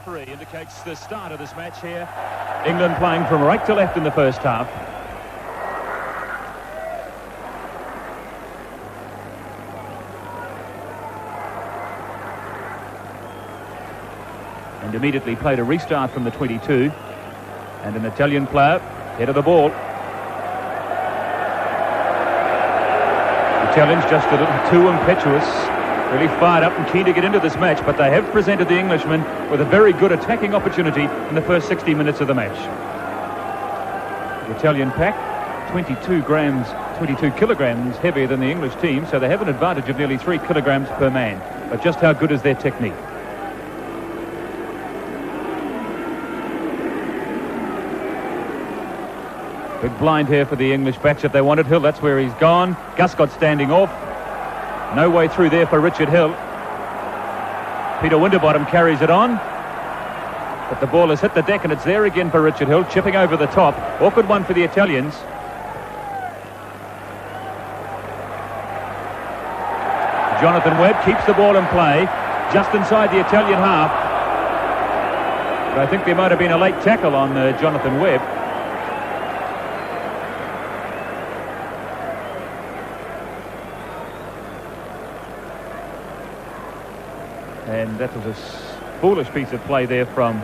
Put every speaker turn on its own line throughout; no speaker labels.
referee indicates the start of this match here. England playing from right to left in the first half. And immediately played a restart from the 22. And an Italian player, head of the ball. The Italians just a little too impetuous. Really fired up and keen to get into this match, but they have presented the Englishmen with a very good attacking opportunity in the first 60 minutes of the match. The Italian pack, 22 kilograms heavier than the English team, so they have an advantage of nearly 3 kilograms per man. But just how good is their technique? Big blind here for the English backs if they wanted. Hill, that's where he's gone. Guscott standing off. No way through there for Richard Hill. Peter Winterbottom carries it on. But the ball has hit the deck and it's there again for Richard Hill, chipping over the top. Awkward one for the Italians. Jonathan Webb keeps the ball in play just inside the Italian half. But I think there might have been a late tackle on Jonathan Webb. And that was a foolish piece of play there from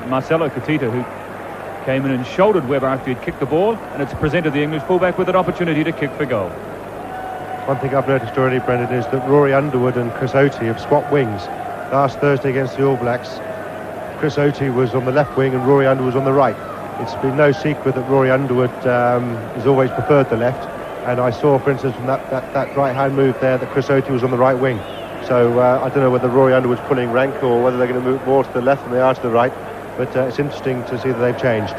Marcelo Cotita, who came in and shouldered Webb after he'd kicked the ball, and it's presented the English fullback with an opportunity to kick for goal.
One thing I've noticed already, Brendan, is that Rory Underwood and Chris Otey have swapped wings. Last Thursday against the All Blacks, Chris Otey was on the left wing and Rory Underwood was on the right. It's been no secret that Rory Underwood has always preferred the left, and I saw, for instance, from that right-hand move there, that Chris Otey was on the right wing. So I don't know whether Rory Underwood's pulling rank or whether they're going to move more to the left than they are to the right, but it's interesting to see that they've changed.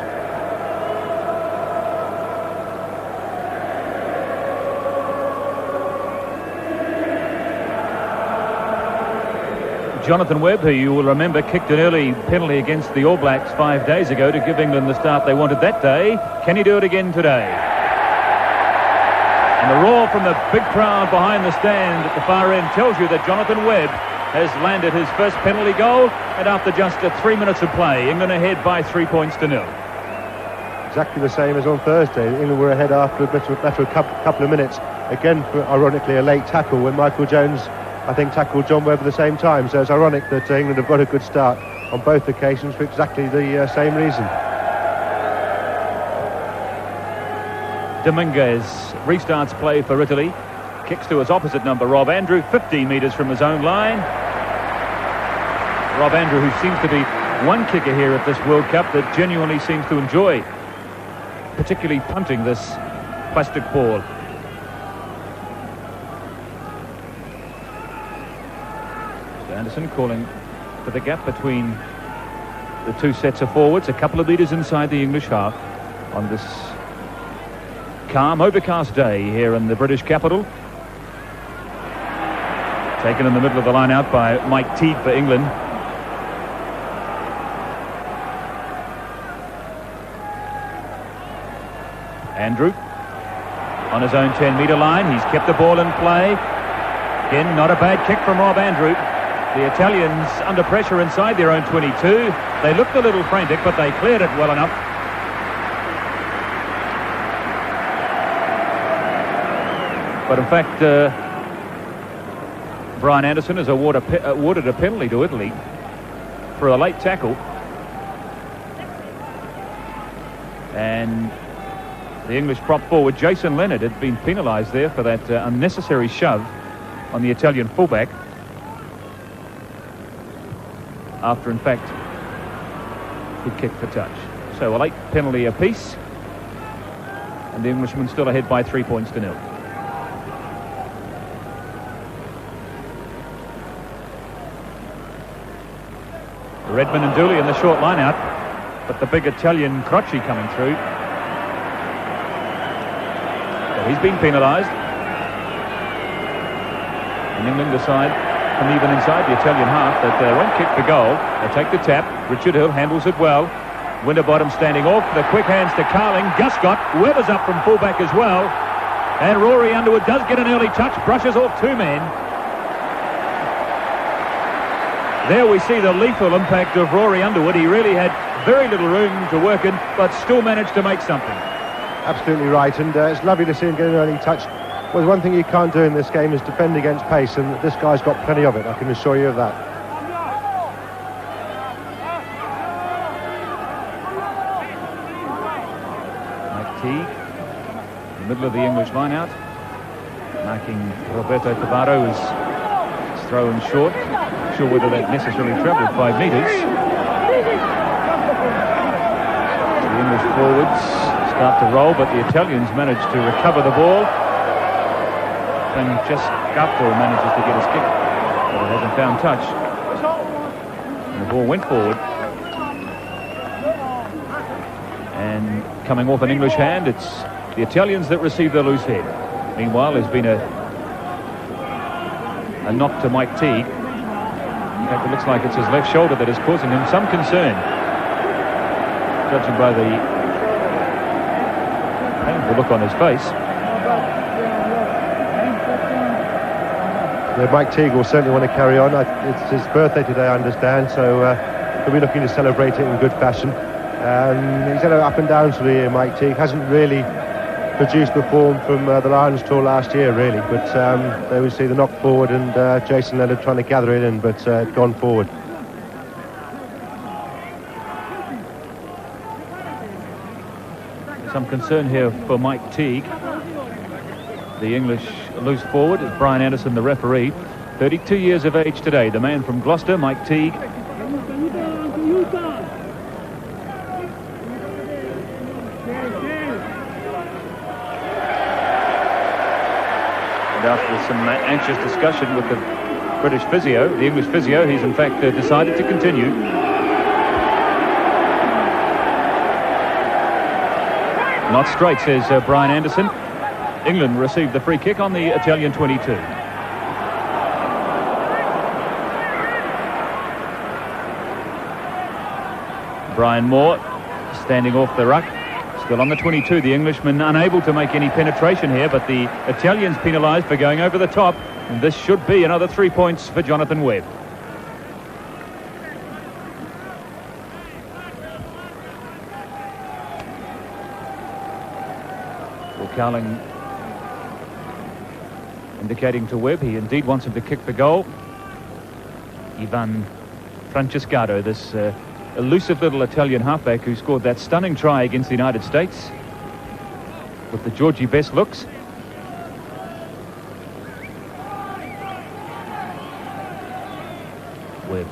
Jonathan Webb, who you will remember kicked an early penalty against the All Blacks 5 days ago to give England the start they wanted that day. Can he do it again today? And the roar from the big crowd behind the stand at the far end tells you that Jonathan Webb has landed his first penalty goal, and after just 3 minutes of play, England ahead by 3 points to nil.
Exactly the same as on Thursday. England were ahead after a couple of minutes. Again, ironically, a late tackle when Michael Jones, I think, tackled John Webb at the same time. So it's ironic that England have got a good start on both occasions for exactly the same reason.
Dominguez restarts play for Italy. Kicks to his opposite number, Rob Andrew, 15 metres from his own line. Rob Andrew, who seems to be one kicker here at this World Cup that genuinely seems to enjoy particularly punting this plastic ball. Anderson calling for the gap between the two sets of forwards, a couple of metres inside the English half on this calm, overcast day here in the British capital. Taken in the middle of the line out by Mike Teague for England. Andrew on his own 10-metre line. He's kept the ball in play. Again, not a bad kick from Rob Andrew. The Italians under pressure inside their own 22. They looked a little frantic, but they cleared it well enough. But in fact, Brian Anderson has awarded a penalty to Italy for a late tackle. And the English prop forward, Jason Leonard, had been penalised there for that unnecessary shove on the Italian fullback. After, in fact, he kicked for touch. So a late penalty apiece. And the Englishmen still ahead by 3 points to nil. Redman and Dooley in the short line out, but the big Italian Crocci coming through. So he's been penalised. And England decide from even inside the Italian half that they won't kick the goal. They take the tap. Richard Hill handles it well. Winterbottom standing off. The quick hands to Carling. Guscott. Weber's up from fullback as well. And Rory Underwood does get an early touch. Brushes off two men. There we see the lethal impact of Rory Underwood. He really had very little room to work in, but still managed to make something.
Absolutely right, and it's lovely to see him get an early touch. Well, one thing you can't do in this game is defend against pace, and this guy's got plenty of it, I can assure you of that.
Mike Teague, in the middle of the English line-out, marking Roberto Cabarro is thrown short. Not sure whether that necessarily travelled 5 metres. The English forwards start to roll, but the Italians manage to recover the ball. And just Gappo manages to get his kick, but it hasn't found touch. And the ball went forward. And coming off an English hand, it's the Italians that receive the loose head. Meanwhile, there's been a knock to Mike Teague. In fact, it looks like it's his left shoulder that is causing him some concern, judging by the painful look on his face.
Yeah, Mike Teague will certainly want to carry on. It's his birthday today, I understand, so he'll be looking to celebrate it in good fashion. He's had an up and down sort of year, Mike Teague. Hasn't really produced the form from the Lions tour last year, really. But there we see the knock forward, and Jason Leonard trying to gather it in, but it's gone forward.
Some concern here for Mike Teague. The English loose forward is Brian Anderson, the referee. 32 years of age today. The man from Gloucester, Mike Teague. And after some anxious discussion with the British physio, the English physio, he's in fact decided to continue. Not straight, says Brian Anderson. England received the free kick on the Italian 22. Brian Moore standing off the ruck, still on the 22. The Englishman unable to make any penetration here, but the Italians penalised for going over the top, and this should be another 3 points for Jonathan Webb. Well, Cowling indicating to Webb he indeed wants him to kick the goal. Ivan Francescato, this elusive little Italian halfback who scored that stunning try against the United States with the Georgie best looks. Webb.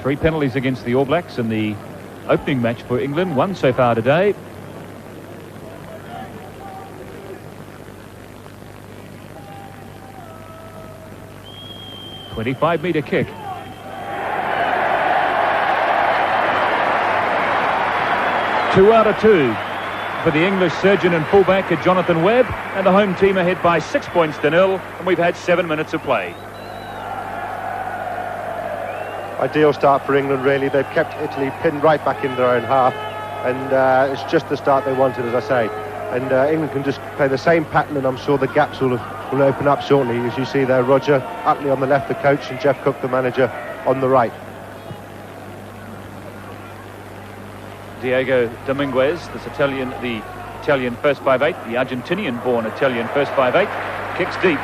3 penalties against the All Blacks in the opening match for England, 1 so far today. A 25-metre kick. Two out of 2 for the English surgeon and fullback Jonathan Webb, and the home team ahead by 6 points to 0, and we've had 7 minutes of play.
Ideal start for England, really. They've kept Italy pinned right back in their own half, and it's just the start they wanted, as I say. And England can just play the same pattern, and I'm sure the gaps will open up shortly. As you see there, Roger Utley on the left, the coach, and Jeff Cook, the manager, on the right.
Diego Dominguez, the Italian first 5'8", the Argentinian-born Italian first 5'8", kicks deep,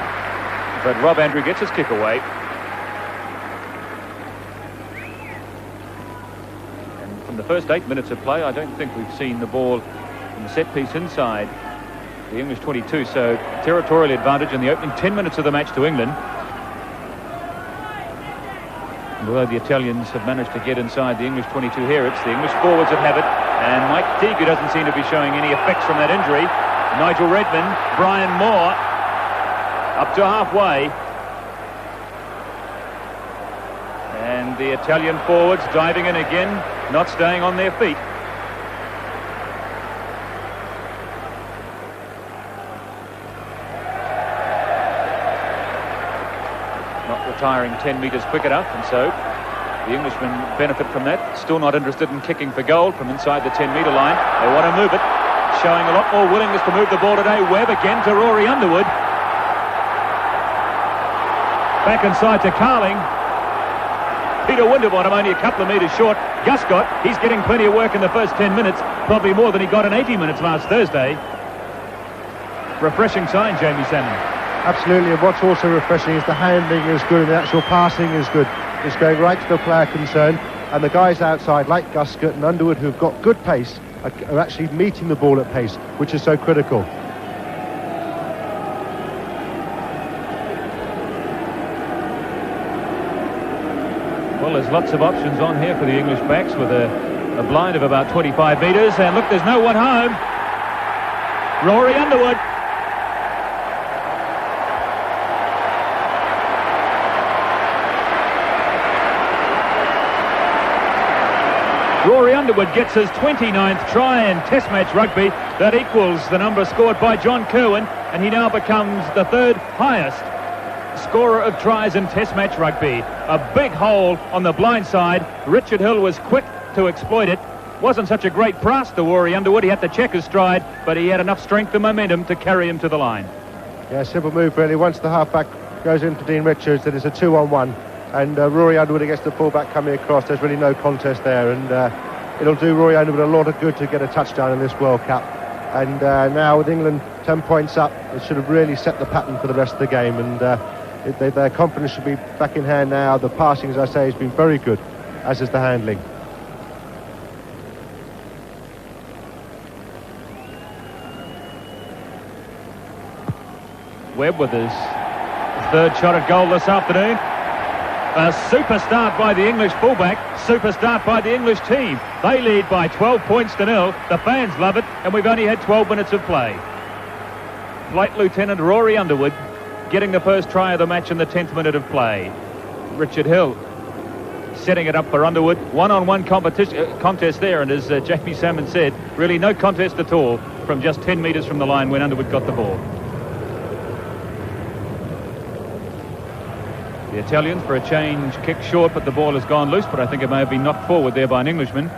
but Rob Andrew gets his kick away. And from the first 8 minutes of play, I don't think we've seen the ball in the set piece inside the English 22, so territorial advantage in the opening 10 minutes of the match to England. And although the Italians have managed to get inside the English 22 here, it's the English forwards that have it, and Mike Teague, who doesn't seem to be showing any effects from that injury. Nigel Redmond, Brian Moore up to halfway, and the Italian forwards diving in again, not staying on their feet. Retiring 10 metres quick enough, and so the Englishmen benefit from that. Still not interested in kicking for goal from inside the 10-metre line. They want to move it, showing a lot more willingness to move the ball today. Webb again to Rory Underwood. Back inside to Carling. Peter Winterbottom only a couple of metres short. Guscott, he's getting plenty of work in the first 10 minutes, probably more than he got in 80 minutes last Thursday. Refreshing sign, Jamie Salmon.
Absolutely, and what's also refreshing is the handling is good and the actual passing is good. It's going right to the player concerned, and the guys outside, like Guscott and Underwood, who've got good pace, are actually meeting the ball at pace, which is so critical.
Well, there's lots of options on here for the English backs with a blind of about 25 metres. And look, there's no one home. Rory Underwood. Rory Underwood gets his 29th try in Test match rugby. That equals the number scored by John Kirwan, and he now becomes the third highest scorer of tries in Test match rugby. A big hole on the blind side. Richard Hill was quick to exploit it. Wasn't such a great pass to Rory Underwood. He had to check his stride, but he had enough strength and momentum to carry him to the line.
Yeah, simple move really. Once the halfback goes into Dean Richards, then it's a 2-on-1. And Rory Underwood against the fullback coming across. There's really no contest there, and it'll do Rory Underwood a lot of good to get a touchdown in this World Cup. And now with England 10 points up, it should have really set the pattern for the rest of the game, and their confidence should be back in hand now. The passing, as I say, has been very good, as is the handling.
Webb with his third shot at goal this afternoon. A super start by the English fullback, super start by the English team. They lead by 12 points to 0. The fans love it, and we've only had 12 minutes of play. Flight Lieutenant Rory Underwood getting the first try of the match in the 10th minute of play. Richard Hill setting it up for Underwood. One-on-one contest there, and as Jamie Salmon said, really no contest at all from just 10 metres from the line when Underwood got the ball. The Italians, for a change, kick short, but the ball has gone loose, but I think it may have been knocked forward there by an Englishman.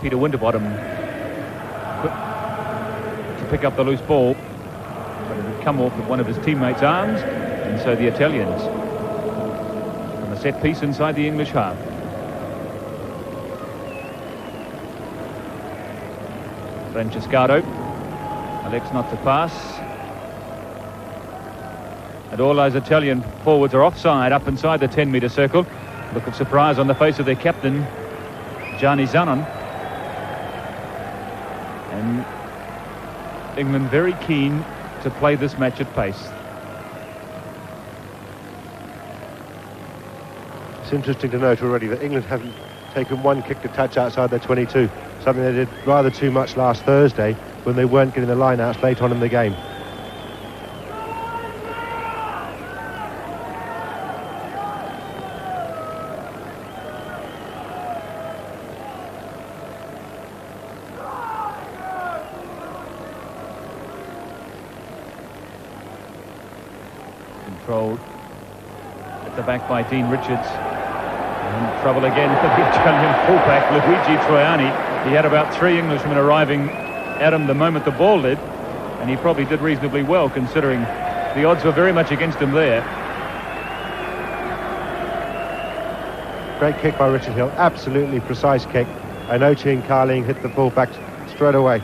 Peter Winterbottom quick to pick up the loose ball, but it had come off with one of his teammates' arms, and so the Italians on the set piece inside the English half. Francescado elects not to pass. And all those Italian forwards are offside up inside the 10-metre circle. Look of surprise on the face of their captain, Gianni Zanon. And England very keen to play this match at pace.
It's interesting to note already that England haven't taken one kick to touch outside their 22, something they did rather too much last Thursday when they weren't getting the line-outs late on in the game.
Controlled at the back by Dean Richards. And trouble again for the Italian fullback, Luigi Troiani. He had about 3 Englishmen arriving at him the moment the ball did, and he probably did reasonably well considering the odds were very much against him there.
Great kick by Richard Hill, absolutely precise kick, and Ochieng Carling hit the fullback straight away.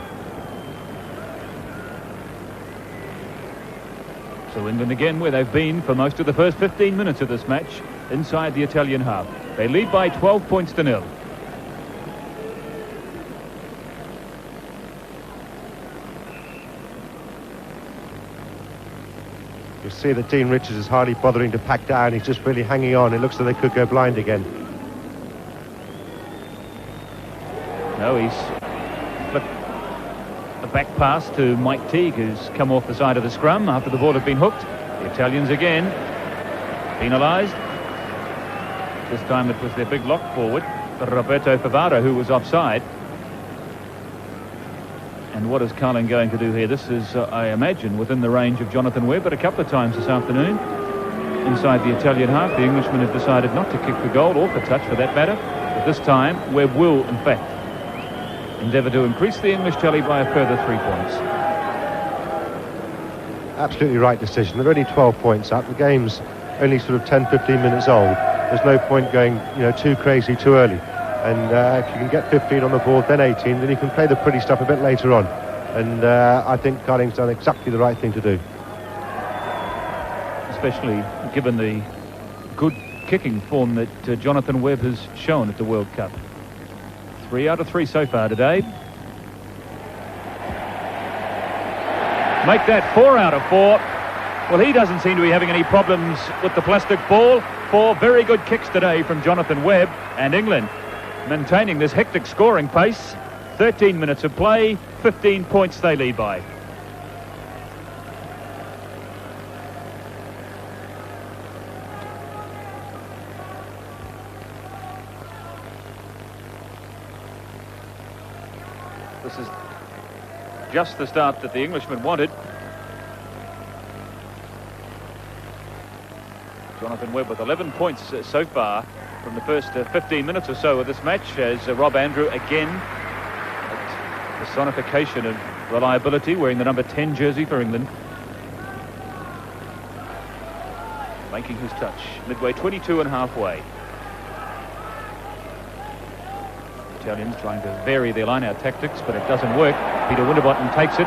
So England again where they've been for most of the first 15 minutes of this match, inside the Italian half. They lead by 12 points to 0.
You see that Dean Richards is hardly bothering to pack down. He's just really hanging on. It looks like they could go blind again.
No, he's flipped a back pass to Mike Teague, who's come off the side of the scrum after the ball had been hooked. The Italians again penalised. This time it was their big lock forward, Roberto Favaro, who was offside. And what is Carling going to do here? This is, I imagine, within the range of Jonathan Webb, but a couple of times this afternoon inside the Italian half, the Englishmen have decided not to kick the goal or for touch for that matter. But this time, Webb will, in fact, endeavour to increase the English tally by a further 3 points.
Absolutely right decision. They're only 12 points up. The game's only sort of 10-15 minutes old. There's no point going, too crazy too early. And if you can get 15 on the board, then 18, then you can play the pretty stuff a bit later on. And I think Carling's done exactly the right thing to do.
Especially given the good kicking form that Jonathan Webb has shown at the World Cup. 3 out of 3 so far today. Make that 4 out of 4. Well, he doesn't seem to be having any problems with the plastic ball. 4 very good kicks today from Jonathan Webb, and England maintaining this hectic scoring pace. 13 minutes of play, 15 points they lead by. This is just the start that the Englishman wanted. Jonathan Webb with 11 points so far from the first 15 minutes or so of this match, as Rob Andrew again, a personification of reliability, wearing the number 10 jersey for England, making his touch midway 22 and halfway. Italians trying to vary their line-out tactics, but it doesn't work. Peter Winterbottom takes it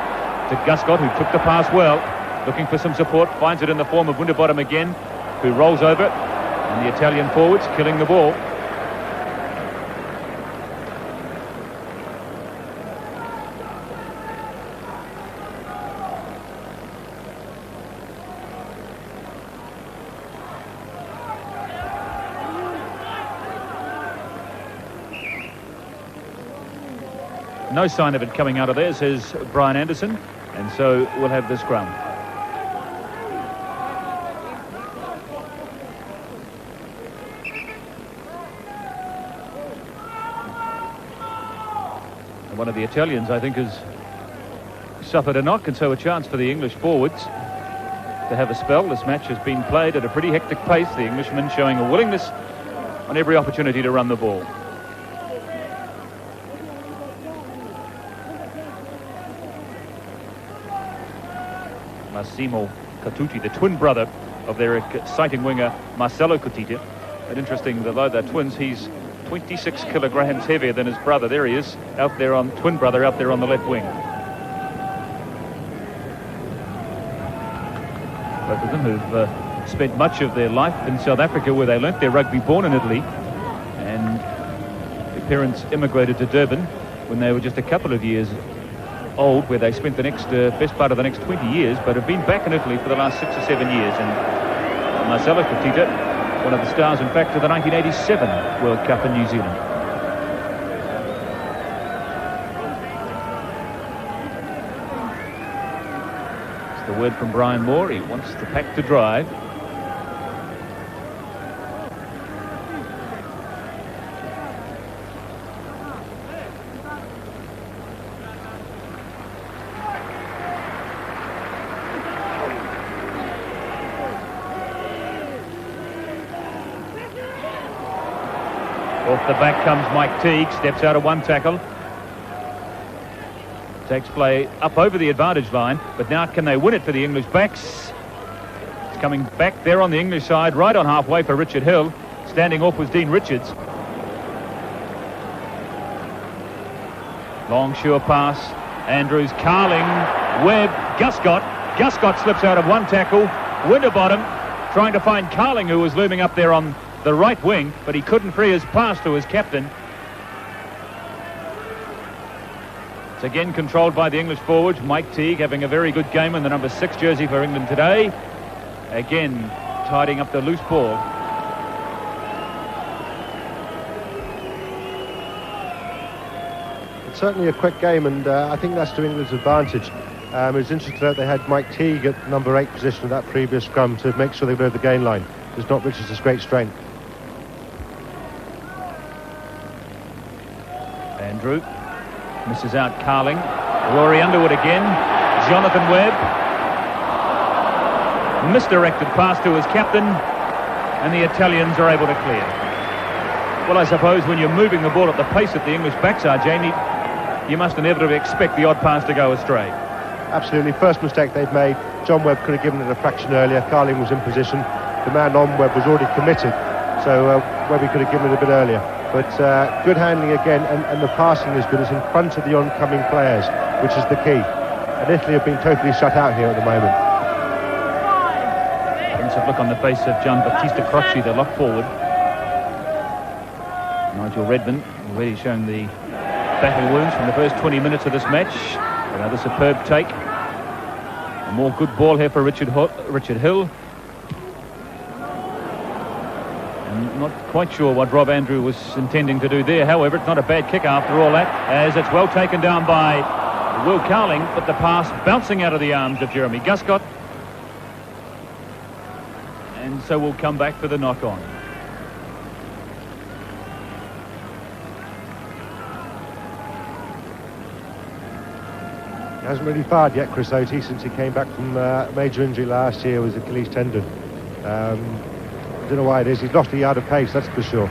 to Guscott, who took the pass well, looking for some support, finds it in the form of Winterbottom again, who rolls over it, and the Italian forwards killing the ball. No sign of it coming out of there, says Brian Anderson, and so we'll have the scrum. And one of the Italians, I think, has suffered a knock, and so a chance for the English forwards to have a spell. This match has been played at a pretty hectic pace, the Englishmen showing a willingness on every opportunity to run the ball. Massimo Catucci, the twin brother of their exciting winger Marcelo Catucci. And interesting, although they're twins, he's 26 kilograms heavier than his brother. There he is, out there on twin brother, out there on the left wing. Both of them who've spent much of their life in South Africa, where they learnt their rugby, born in Italy, and their parents immigrated to Durban when they were just a couple of years old, where they spent the best part of the next 20 years, but have been back in Italy for the last 6 or 7 years. And Marcelo Catucci, one of the stars, in fact, of the 1987 World Cup in New Zealand. It's the word from Brian Moore. He wants the pack to drive. Off the back comes Mike Teague, steps out of one tackle. Takes play up over the advantage line, but now can they win it for the English backs? It's coming back there on the English side, right on halfway for Richard Hill. Standing off was Dean Richards. Long, sure pass. Andrews, Carling, Webb, Guscott. Guscott slips out of one tackle. Winterbottom trying to find Carling, who was looming up there on the right wing, but he couldn't free his pass to his captain. It's again controlled by the English forwards. Mike Teague having a very good game in the number 6 jersey for England today. Again, tidying up the loose ball.
It's certainly a quick game, and I think that's to England's advantage. It was interesting that they had Mike Teague at number 8 position of that previous scrum to make sure they were over the gain line. It's not Richards' great strength.
Andrew misses out Carling. Rory Underwood again. Jonathan Webb. Misdirected pass to his captain, and the Italians are able to clear. Well, I suppose when you're moving the ball at the pace that the English backs are, Jamie, you must inevitably expect the odd pass to go astray.
Absolutely. First mistake they've made. John Webb could have given it a fraction earlier. Carling was in position. the man on Webb was already committed, so Webby could have given it a bit earlier. But good handling again, and the passing is good. It's in front of the oncoming players, which is the key. And Italy have been totally shut out here at the moment.
Pensive look on the face of Gianbattista Crocci, the lock forward. Nigel Redmond already showing the battle wounds from the first 20 minutes of this match. Another superb take. A more good ball here for Richard Hill. I'm not quite sure what Rob Andrew was intending to do there. However, it's not a bad kick after all that, as it's well taken down by Will Cowling, but the pass bouncing out of the arms of Jeremy Guscott. And so we'll come back for the knock-on.
He hasn't really fired yet, Chris Oatey, since he came back from a major injury last year with Achilles tendon. I don't know why it is. He's lost a yard of pace, that's for sure.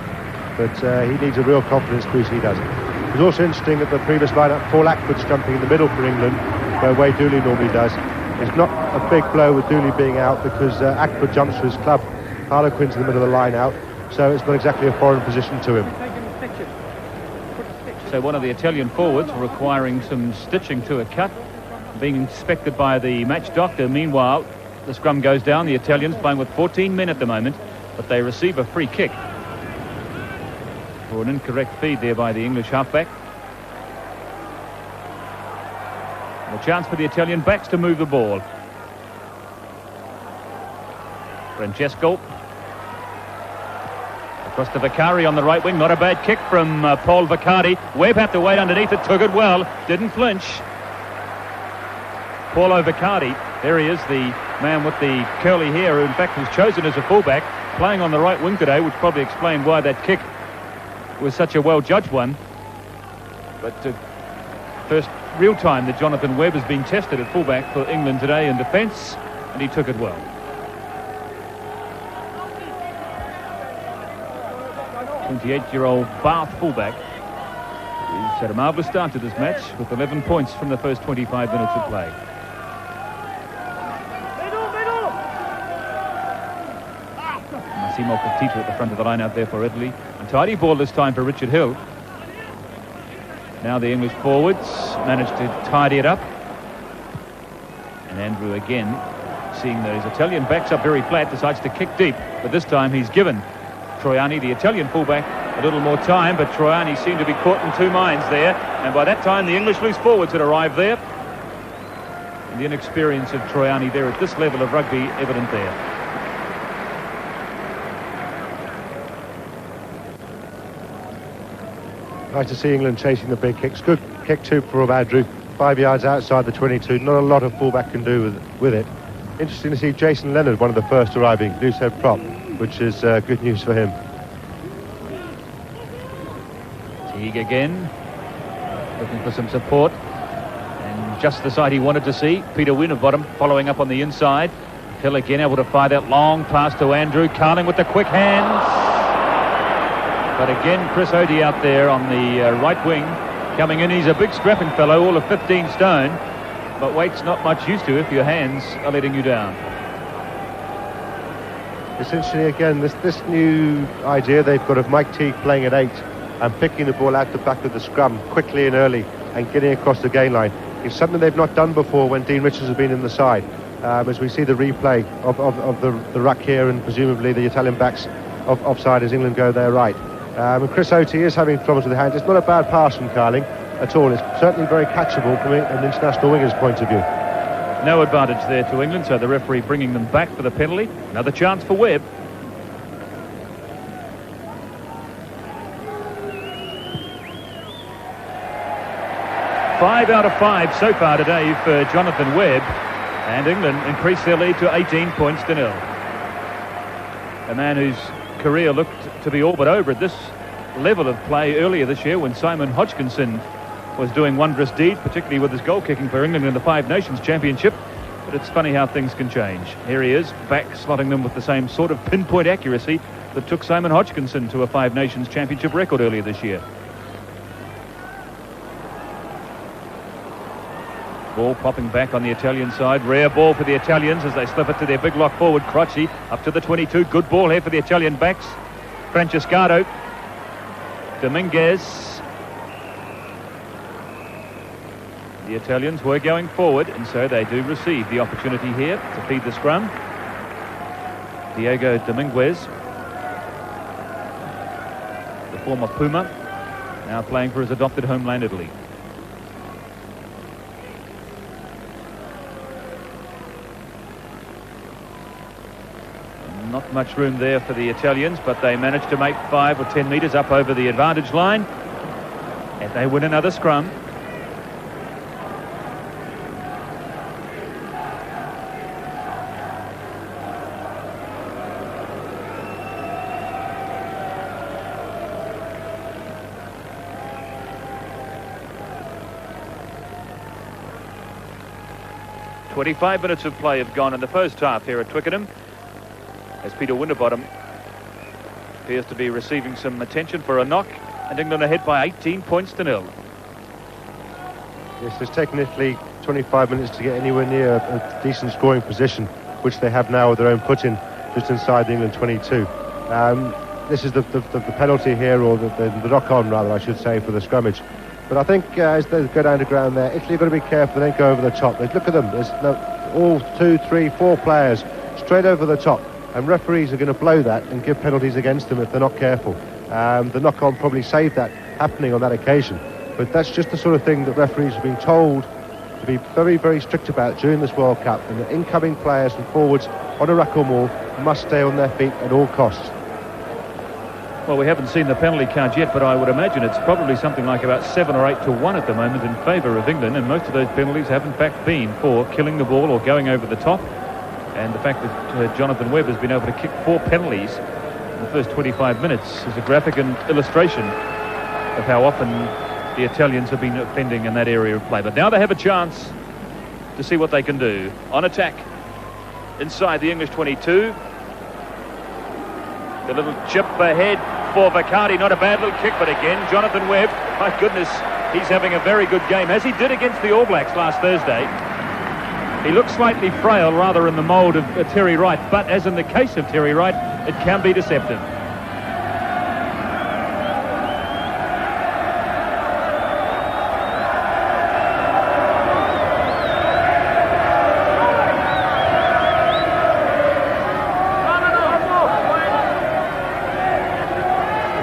But he needs a real confidence boost, he does. It was also interesting at the previous lineup, Paul Ackford's jumping in the middle for England, where Wade Dooley normally does. It's not a big blow with Dooley being out, because Ackford jumps for his club. Harlequin's in the middle of the line out, so it's not exactly a foreign position to him.
So one of the Italian forwards requiring some stitching to a cut, being inspected by the match doctor. Meanwhile, the scrum goes down. The Italians playing with 14 men at the moment, but they receive a free kick for an incorrect feed there by the English halfback. A chance for the Italian backs to move the ball. Francesco across to Vicari on the right wing. Not a bad kick from Paul Vicari. Webb had to wait underneath it, took it well, didn't flinch. Paulo Vicari, there he is, the man with the curly hair, who in fact was chosen as a fullback, playing on the right wing today, which probably explained why that kick was such a well-judged one. But first real time that Jonathan Webb has been tested at fullback for England today in defence, and he took it well. 28-year-old Bath fullback. He's had a marvellous start to this match with 11 points from the first 25 minutes of play. Massimo Petito at the front of the line out there for Italy. And tidy ball this time for Richard Hill. Now the English forwards managed to tidy it up. And Andrew again, seeing those Italian backs up very flat, decides to kick deep. But this time he's given Troiani, the Italian fullback, a little more time, but Troiani seemed to be caught in two minds there, and by that time the English loose forwards had arrived there. And the inexperience of Troiani there at this level of rugby evident there.
Nice to see England chasing the big kicks. Good kick too from Andrew, 5 yards outside the 22. Not a lot of fullback can do with it. Interesting to see Jason Leonard, one of the first arriving, loose head prop, which is good news for him.
Teague again, looking for some support, and just the side he wanted to see. Peter Winterbottom following up on the inside. Hill again able to fire that long pass to Andrew. Carling with the quick hands. But again, Chris Oatey out there on the right wing, coming in. He's a big strapping fellow, all of 15 stone, but weight's not much used to if your hands are letting you down.
Essentially, again, this new idea they've got of Mike Teague playing at 8 and picking the ball out the back of the scrum quickly and early and getting across the gain line is something they've not done before when Dean Richards has been in the side. As we see the replay of the ruck here, and presumably the Italian backs offside as England go there right. And Chris Oatey is having problems with the hands. It's not a bad pass from Carling at all. It's certainly very catchable from an international winger's point of view.
No advantage there to England, so the referee bringing them back for the penalty. Another chance for Webb. Five out of 5 so far today for Jonathan Webb, and England increase their lead to 18 points to 0. A man whose career looked to be all but over at this level of play earlier this year when Simon Hodgkinson was doing wondrous deeds, particularly with his goal kicking for England in the Five Nations Championship. But it's funny how things can change. Here he is, back slotting them with the same sort of pinpoint accuracy that took Simon Hodgkinson to a Five Nations Championship record earlier this year. Ball popping back on the Italian side. Rare ball for the Italians as they slip it to their big lock forward, Crocci, up to the 22. Good ball here for the Italian backs. Francescado. Dominguez. The Italians were going forward, and so they do receive the opportunity here to feed the scrum. Diego Dominguez, the former Puma, now playing for his adopted homeland, Italy. Not much room there for the Italians, but they managed to make 5 or 10 metres up over the advantage line, and they win another scrum. "25 minutes of play have gone in the first half here at Twickenham, as Peter Winterbottom appears to be receiving some attention for a knock, and England ahead by 18 points to 0.
Yes, it's taken Italy 25 minutes to get anywhere near a decent scoring position, which they have now with their own put-in just inside the England 22. This is the penalty here, or the knock-on rather, I should say, for the scrummage. But I think as they go down to ground there, Italy have got to be careful they don't go over the top. Look at them, there's all 2, 3, 4 players straight over the top, and referees are going to blow that and give penalties against them if they're not careful. The knock-on probably saved that happening on that occasion, but that's just the sort of thing that referees have been told to be very, very strict about during this World Cup, and the incoming players and forwards on a ruck or maul must stay on their feet at all costs.
Well, we haven't seen the penalty count yet, but I would imagine it's probably something like about 7 or 8 to 1 at the moment in favour of England, and most of those penalties have in fact been for killing the ball or going over the top. And the fact that Jonathan Webb has been able to kick 4 penalties in the first 25 minutes is a graphic illustration of how often the Italians have been offending in that area of play. But now they have a chance to see what they can do. On attack inside the English 22. The little chip ahead for Vicardi, not a bad little kick, but again Jonathan Webb, my goodness, he's having a very good game, as he did against the All Blacks last Thursday. He looks slightly frail, rather in the mould of Terry Wright, but as in the case of Terry Wright, it can be deceptive.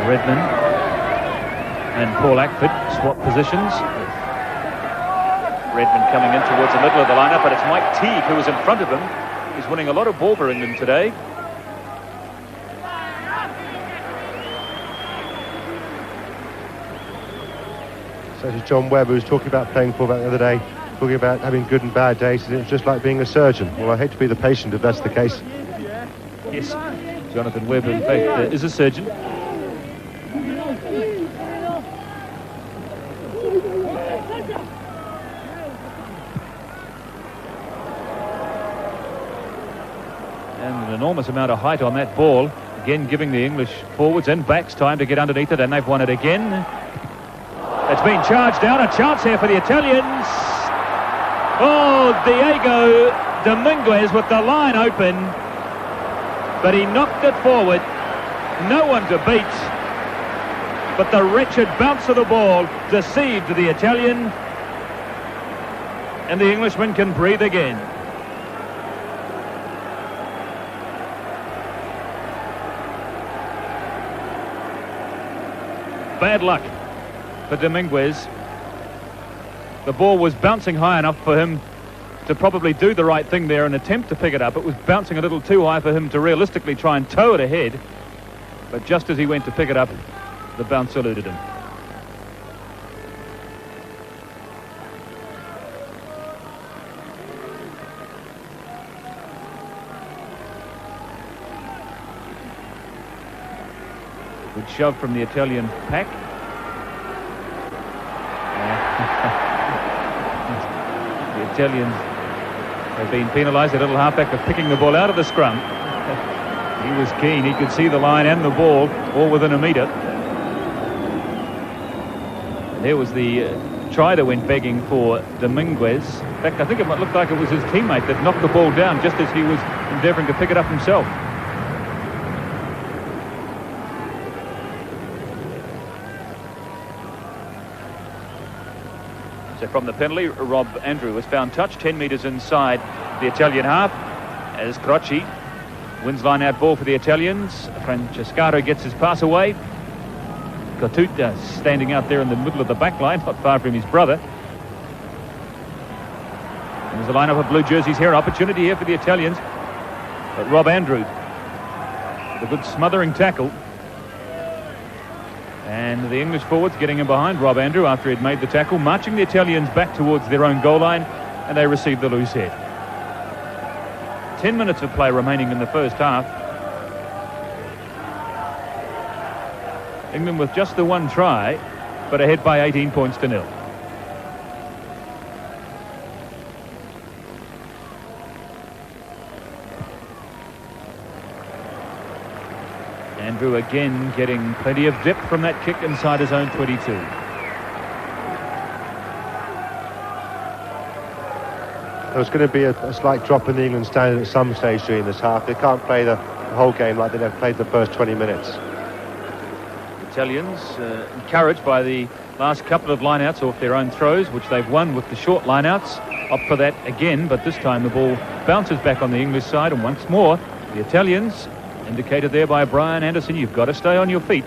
Redmond and Paul Ackford swap positions. Redmond coming in towards the middle of the lineup, but it's Mike Teague who is in front of him. He's winning a lot of ball for England today.
So this is John Webb, who was talking about playing fullback the other day, talking about having good and bad days, and it's just like being a surgeon. Well, I hate to be the patient if that's the case.
Yes, Jonathan Webb in fact is a surgeon. And an enormous amount of height on that ball, again giving the English forwards and backs time to get underneath it, and they've won it again. It's been charged down, a chance here for the Italians. Oh, Diego Dominguez with the line open, but he knocked it forward. No one to beat, but the wretched bounce of the ball deceived the Italian, and the Englishman can breathe again. Bad luck for Dominguez. The ball was bouncing high enough for him to probably do the right thing there and attempt to pick it up. It was bouncing a little too high for him to realistically try and tow it ahead. But just as he went to pick it up, the bounce eluded him. Good shove from the Italian pack. The Italians have been penalised, a little halfback, for picking the ball out of the scrum. He was keen, he could see the line and the ball all within a metre. And there was the try that went begging for Dominguez. In fact, I think it looked like it was his teammate that knocked the ball down just as he was endeavouring to pick it up himself. So from the penalty, Rob Andrew was found touched 10 metres inside the Italian half as Crocci wins line-out ball for the Italians. Francescato gets his pass away. Cotuta standing out there in the middle of the back line, not far from his brother. And there's a line-up of blue jerseys here. Opportunity here for the Italians. But Rob Andrew with a good smothering tackle. And the English forwards getting in behind Rob Andrew after he'd made the tackle, marching the Italians back towards their own goal line, and they received the loose head. 10 minutes of play remaining in the first half. England with just the one try, but ahead by 18 points to 0. Andrew again getting plenty of depth from that kick inside his own 22.
There's going to be a slight drop in the England standard at some stage during this half. They can't play the whole game like they've played the first 20 minutes.
Italians encouraged by the last couple of lineouts off their own throws, which they've won with the short lineouts. Opt for that again, but this time the ball bounces back on the English side, and once more the Italians, indicated there by Brian Anderson, you've got to stay on your feet,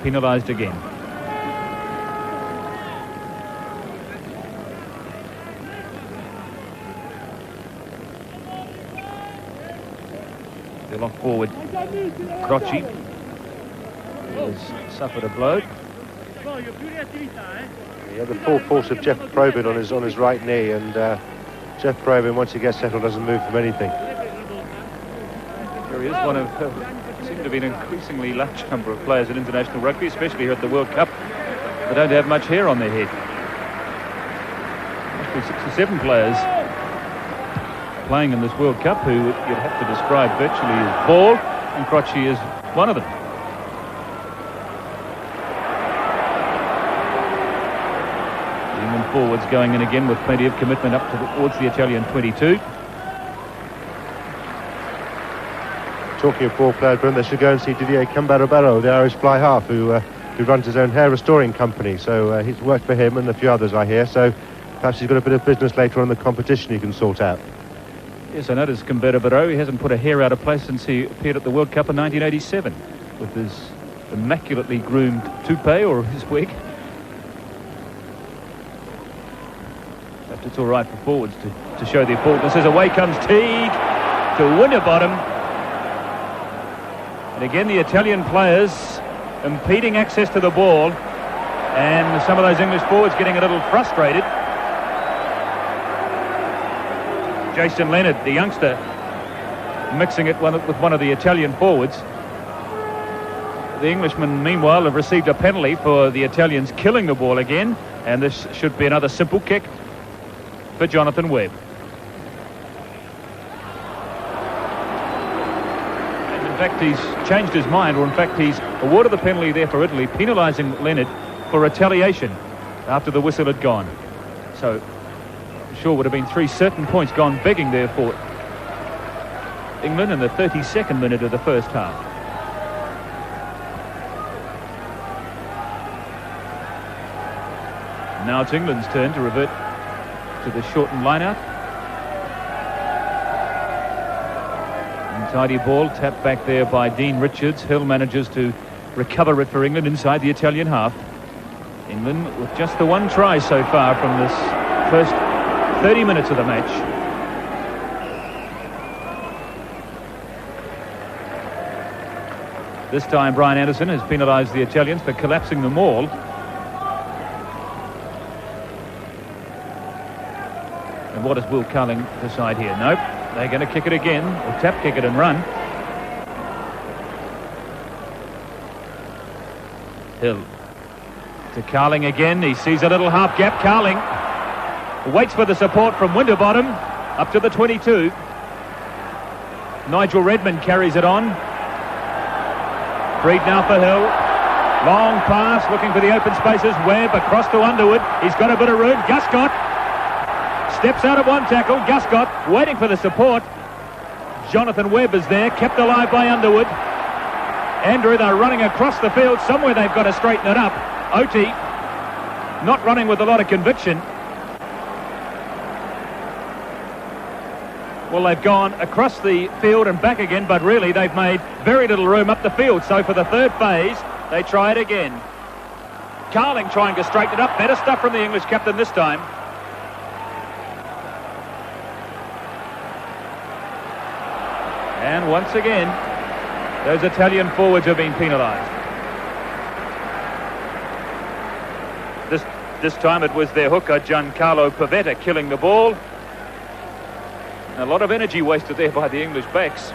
penalised again. They're locked forward. Crocci has suffered a blow.
Yeah, the full force of Jeff Probyn on his right knee, and Jeff Probyn, once he gets settled, doesn't move from anything.
There he is, one of seem to be an increasingly large number of players in international rugby, especially here at the World Cup. They don't have much hair on their head. Must be 6 or 7 players playing in this World Cup who you'd have to describe virtually as bald, and Crocci is one of them. The England forwards going in again with plenty of commitment up towards the Italian 22.
Talking of ball players, Bruno, they should go and see Didier Cambarabaro, the Irish fly half, who runs his own hair restoring company. So he's worked for him and a few others, I hear. So perhaps he's got a bit of business later on in the competition he can sort out.
Yes, I noticed Cambarabaro. He hasn't put a hair out of place since he appeared at the World Cup in 1987 with his immaculately groomed toupee or his wig. But it's all right for forwards to show their faultness. As away comes Teague to Winterbottom. And again, the Italian players impeding access to the ball, and some of those English forwards getting a little frustrated. Jason Leonard, the youngster, mixing it with one of the Italian forwards. The Englishmen, meanwhile, have received a penalty for the Italians killing the ball again, and this should be another simple kick for Jonathan Webb. In fact, he's changed his mind, or in fact he's awarded the penalty there for Italy, penalising Leonard for retaliation after the whistle had gone. So I'm sure would have been 3 certain points gone begging there for England in the 32nd minute of the first half. Now it's England's turn to revert to the shortened line-out. Tidy ball, tapped back there by Dean Richards. Hill manages to recover it for England inside the Italian half. England with just the one try so far from this first 30 minutes of the match. This time Brian Anderson has penalised the Italians for collapsing the maul. And what does Will Carling decide here? Nope. They're going to kick it again, or tap kick it and run. Hill to Carling again. He sees a little half gap. Carling waits for the support from Winterbottom up to the 22. Nigel Redmond carries it on. Freed now for Hill. Long pass, looking for the open spaces. Webb across to Underwood. He's got a bit of room. Guscott steps out of one tackle. Guscott waiting for the support. Jonathan Webb is there, kept alive by Underwood. Andrew, they're running across the field. Somewhere they've got to straighten it up. Oti not running with a lot of conviction. Well, they've gone across the field and back again, but really they've made very little room up the field. So for the third phase, they try it again. Carling trying to straighten it up. Better stuff from the English captain this time. And once again, those Italian forwards have been penalised. This time it was their hooker, Giancarlo Pavetta, killing the ball. A lot of energy wasted there by the English backs.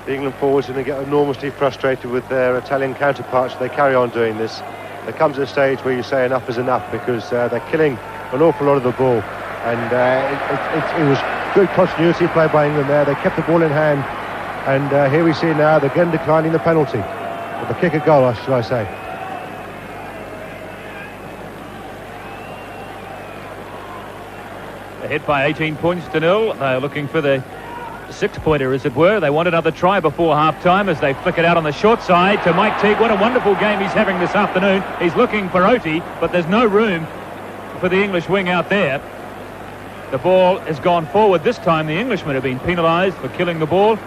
The England forwards are going to get enormously frustrated with their Italian counterparts if they carry on doing this. There comes a stage where you say enough is enough, because they're killing an awful lot of the ball. And it was good continuity play by England there. They kept the ball in hand. And here we see now they're again declining the penalty. Or the kick a goal, should I say.
Ahead by 18 points to 0. They're looking for the six-pointer, as it were. They want another try before half-time as they flick it out on the short side to Mike Teague. What a wonderful game he's having this afternoon. He's looking for Oti, but there's no room for the English wing out there. The ball has gone forward. This time the Englishmen have been penalised for killing the ball.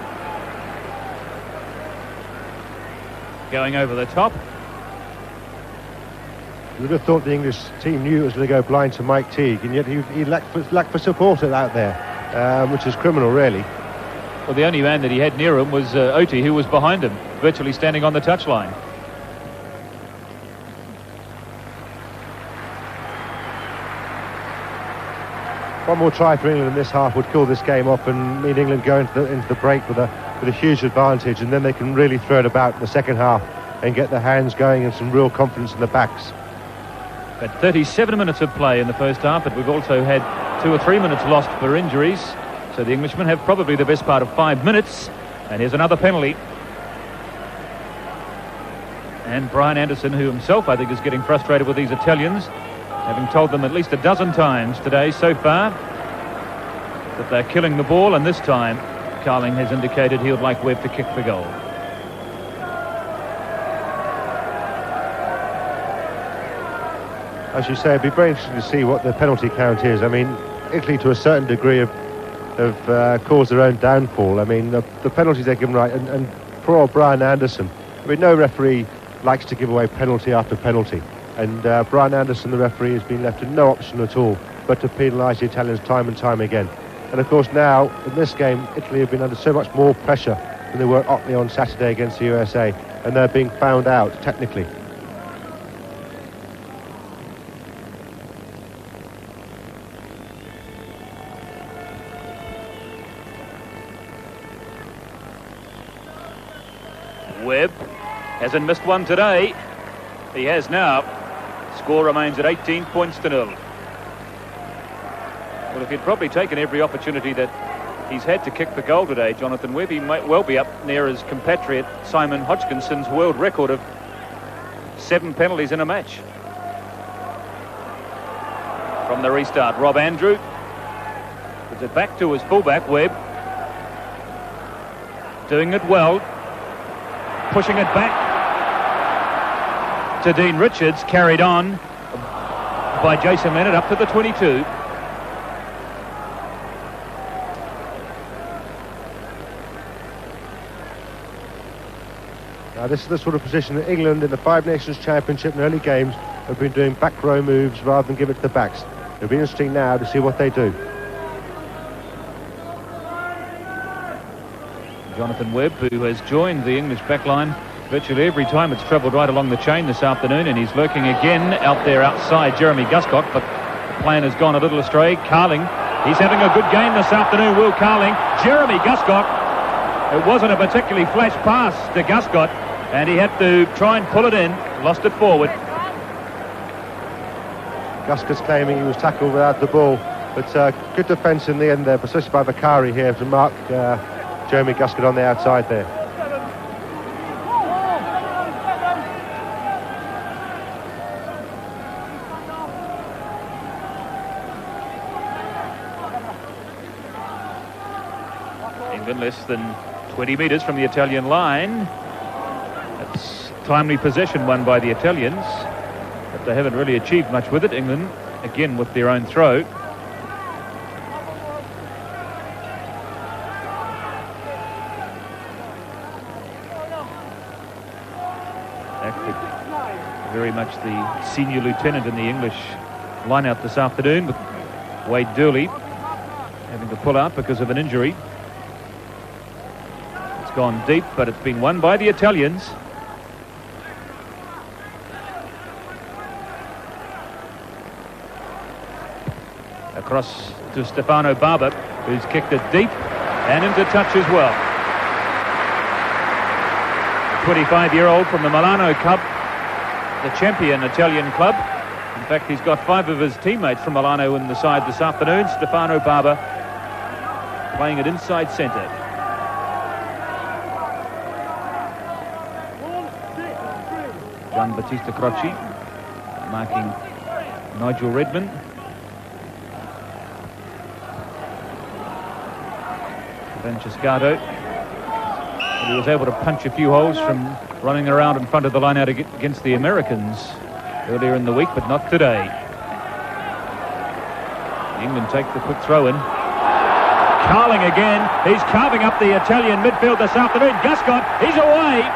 Going over the top.
You would have thought the English team knew it was going to go blind to Mike Teague, and yet he lacked for support out there, which is criminal, really.
Well, the only man that he had near him was Oti, who was behind him, virtually standing on the touchline.
One more try for England in this half would kill this game off and mean England go into the break with a huge advantage, and then they can really throw it about in the second half and get their hands going and some real confidence in the backs.
But 37 minutes of play in the first half, but we've also had 2 or 3 minutes lost for injuries. So the Englishmen have probably the best part of 5 minutes. And here's another penalty. And Brian Anderson, who himself I think is getting frustrated with these Italians, having told them at least a dozen times today so far that they're killing the ball, and this time Carling has indicated he would like Webb to kick the goal.
As you say, it'd be very interesting to see what the penalty count is. I mean, Italy to a certain degree have caused their own downfall. I mean, the penalties they're given right, and poor old Brian Anderson. I mean, no referee likes to give away penalty after penalty. And Brian Anderson, the referee, has been left with no option at all but to penalise the Italians time and time again. And of course now, in this game, Italy have been under so much more pressure than they were at Otley on Saturday against the USA, and they're being found out technically.
Webb hasn't missed one today. He has now. Score remains at 18 points to 0. Well, if he'd probably taken every opportunity that he's had to kick the goal today, Jonathan Webb, he might well be up near his compatriot Simon Hodgkinson's world record of 7 penalties in a match. From the restart, Rob Andrew puts it back to his fullback, Webb. Doing it well. Pushing it back to Dean Richards, carried on by Jason Leonard up to the 22.
Now this is the sort of position that England in the Five Nations Championship and early games have been doing back row moves rather than give it to the backs. It'll be interesting now to see what they do.
Jonathan Webb, who has joined the English backline virtually every time it's travelled right along the chain this afternoon, and he's lurking again out there outside Jeremy Guscott, but the plan has gone a little astray. Carling, he's having a good game this afternoon, Will Carling. Jeremy Guscott, it wasn't a particularly flash pass to Guscott, and he had to try and pull it in, lost it forward.
Guscott's claiming he was tackled without the ball, but good defence in the end there, especially by Vakari here to mark Jeremy Guscott on the outside there.
England, less than 20 metres from the Italian line. That's timely possession won by the Italians, but they haven't really achieved much with it. England, again, with their own throw. Very much the senior lieutenant in the English line-out this afternoon, with Wade Durley having to pull out because of an injury. It's gone deep, but it's been won by the Italians. Across to Stefano Barber, who's kicked it deep and into touch as well. 25-year-old from the Milano Cup, the champion Italian club. In fact, he's got 5 of his teammates from Milano in the side this afternoon. Stefano Barber playing it inside centre. Gian Battista Croci marking Nigel Redmond. Francescato. He was able to punch a few holes from running around in front of the line out against the Americans earlier in the week, but not today. England take the quick throw in. Carling again. He's carving up the Italian midfield this afternoon. Guscott, he's away.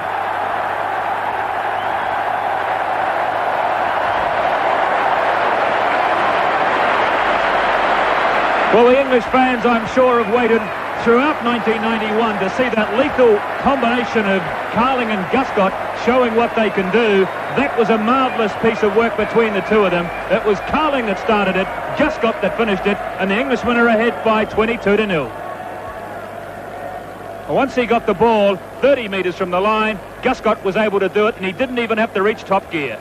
Well, the English fans, I'm sure, have waited throughout 1991 to see that lethal combination of Carling and Guscott showing what they can do. That was a marvellous piece of work between the two of them. It was Carling that started it, Guscott that finished it, and the Englishmen are ahead by 22-0. Once he got the ball 30 metres from the line, Guscott was able to do it, and he didn't even have to reach top gear.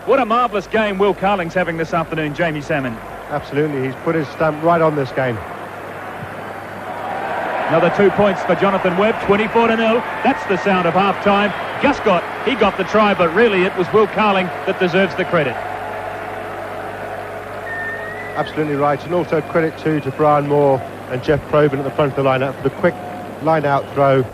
What a marvellous game Will Carling's having this afternoon, Jamie Salmon.
Absolutely, he's put his stamp right on this game.
Another 2 points for Jonathan Webb, 24-0. That's the sound of half-time. Guscott, he got the try, but really it was Will Carling that deserves the credit.
Absolutely right, and also credit too to Brian Moore and Jeff Probyn at the front of the line-out for the quick line-out throw.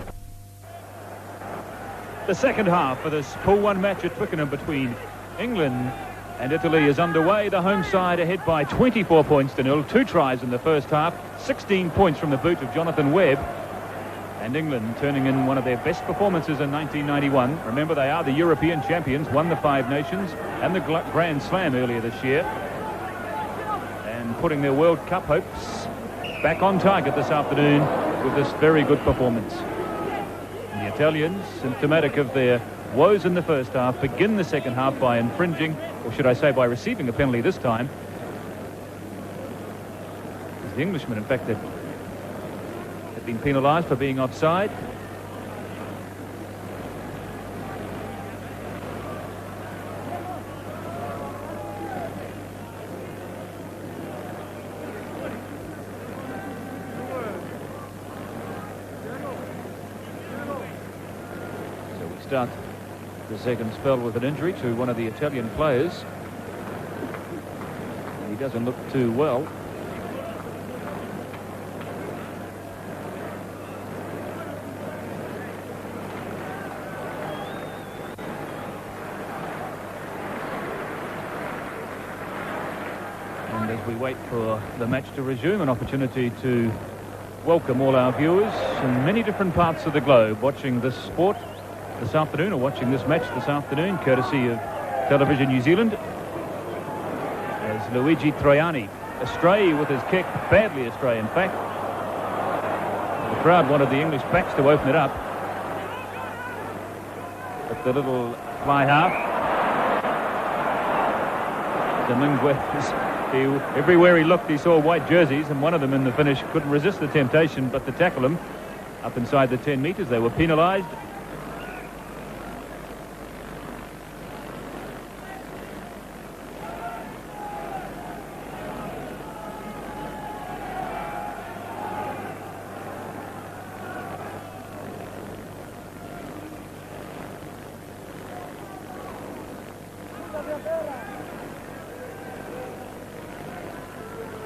The second half for this Pool 1 match at Twickenham between England and Italy is underway. The home side ahead by 24 points to 0. 2 tries in the first half, 16 points from the boot of Jonathan Webb. And England turning in one of their best performances in 1991. Remember, they are the European champions, won the Five Nations and the Grand Slam earlier this year. And putting their World Cup hopes back on target this afternoon with this very good performance. And the Italians, symptomatic of their woes in the first half, begin the second half by infringing, or should I say by receiving a penalty this time. The Englishmen, in fact, have been penalised for being offside. So we start the second spell with an injury to one of the Italian players. He doesn't look too well. And as we wait for the match to resume, an opportunity to welcome all our viewers in many different parts of the globe watching this sport this afternoon, or watching this match this afternoon, courtesy of Television New Zealand, as Luigi Troiani astray with his kick, badly astray in fact. The crowd wanted the English backs to open it up, but the little fly half, Dominguez, everywhere he looked he saw white jerseys, and one of them in the finish couldn't resist the temptation but to tackle him up inside the 10 metres. They were penalised.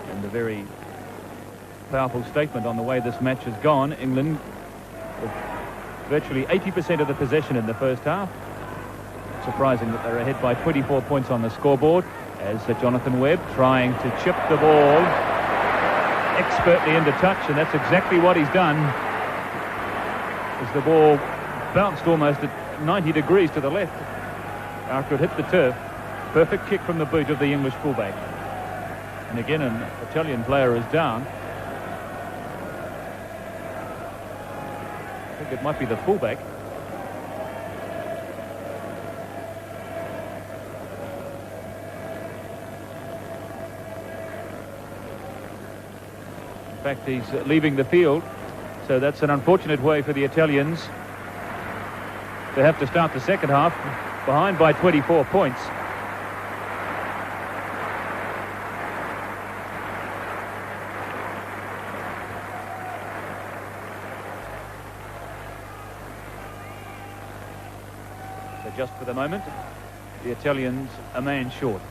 And a very powerful statement on the way this match has gone. England with virtually 80% of the possession in the first half. Surprising that they're ahead by 24 points on the scoreboard, as Jonathan Webb trying to chip the ball expertly into touch, and that's exactly what he's done, as the ball bounced almost at 90 degrees to the left after it hit the turf. Perfect kick from the boot of the English fullback. And again, an Italian player is down. I think it might be the fullback. In fact, he's leaving the field, so that's an unfortunate way for the Italians to have to start the second half behind by 24 points. So just for the moment, the Italians a man short.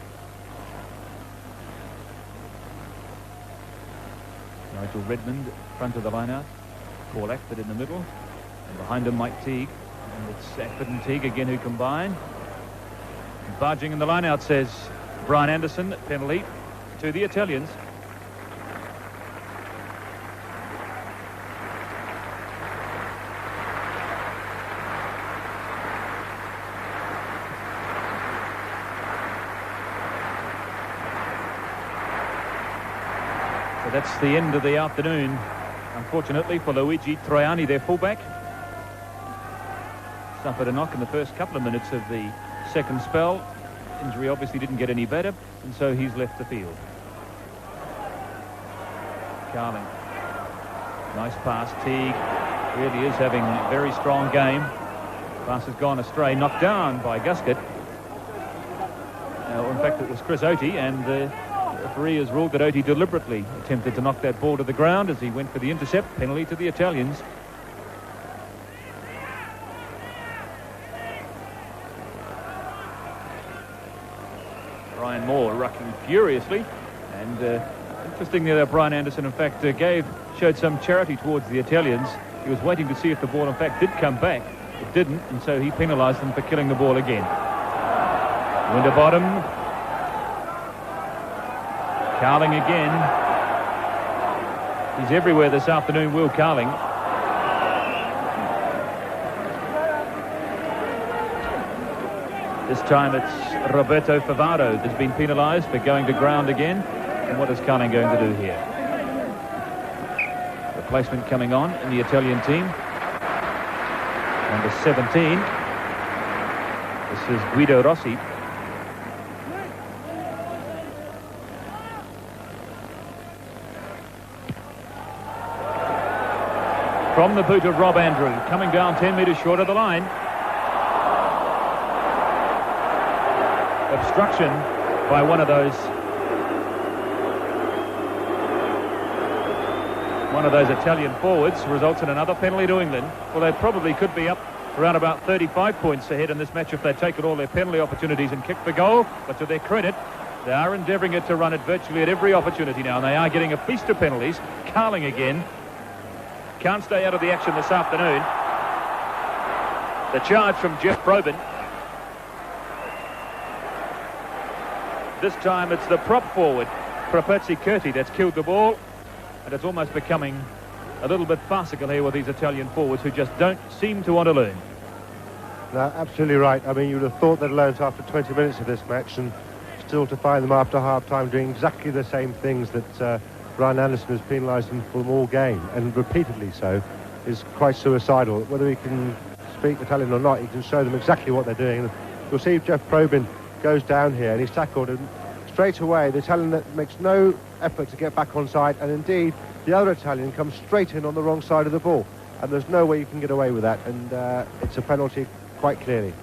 Nigel Redmond, front of the line-out. Paul Ackford in the middle. And behind him, Mike Teague. And it's Ackford and Teague again who combine. And barging in the line-out, says Brian Anderson. Penalty to the Italians. So that's the end of the afternoon, unfortunately, for Luigi Troiani, their fullback. Suffered a knock in the first couple of minutes of the second spell. Injury obviously didn't get any better, and so he's left the field. Carling. Nice pass. Teague really is having a very strong game. Pass has gone astray, knocked down by Guscott. In fact, it was Chris Oatey, and the referee has ruled that Oatey deliberately attempted to knock that ball to the ground as he went for the intercept. Penalty to the Italians. Brian Moore rucking furiously, and interestingly that Brian Anderson in fact showed some charity towards the Italians. He was waiting to see if the ball in fact did come back. It didn't, and so he penalised them for killing the ball again. Winterbottom. Carling again. He's everywhere this afternoon, Will Carling. This time it's Roberto Favaro that's been penalised for going to ground again. And what is Carling going to do here? Replacement coming on in the Italian team. Number 17. This is Guido Rossi. From the boot of Rob Andrew, coming down 10 metres short of the line. Obstruction by one of those Italian forwards results in another penalty to England. Well, they probably could be up around about 35 points ahead in this match if they'd taken all their penalty opportunities and kicked the goal. But to their credit, they are endeavouring to run it virtually at every opportunity now, and they are getting a feast of penalties. Carling again. Can't stay out of the action this afternoon. The charge from Jeff Probyn. This time it's the prop forward, Propezzi Curti, that's killed the ball. And it's almost becoming a little bit farcical here with these Italian forwards who just don't seem to want to learn.
No, absolutely right. I mean, you would have thought they'd learnt after 20 minutes of this match, and still to find them after half-time doing exactly the same things that Brian Anderson has penalised them for them all game, and repeatedly so, is quite suicidal. Whether he can speak Italian or not, he can show them exactly what they're doing. And you'll see Jeff Probyn goes down here and he's tackled, and straight away the Italian makes no effort to get back on side, and indeed the other Italian comes straight in on the wrong side of the ball, and there's no way you can get away with that, and it's a penalty quite clearly.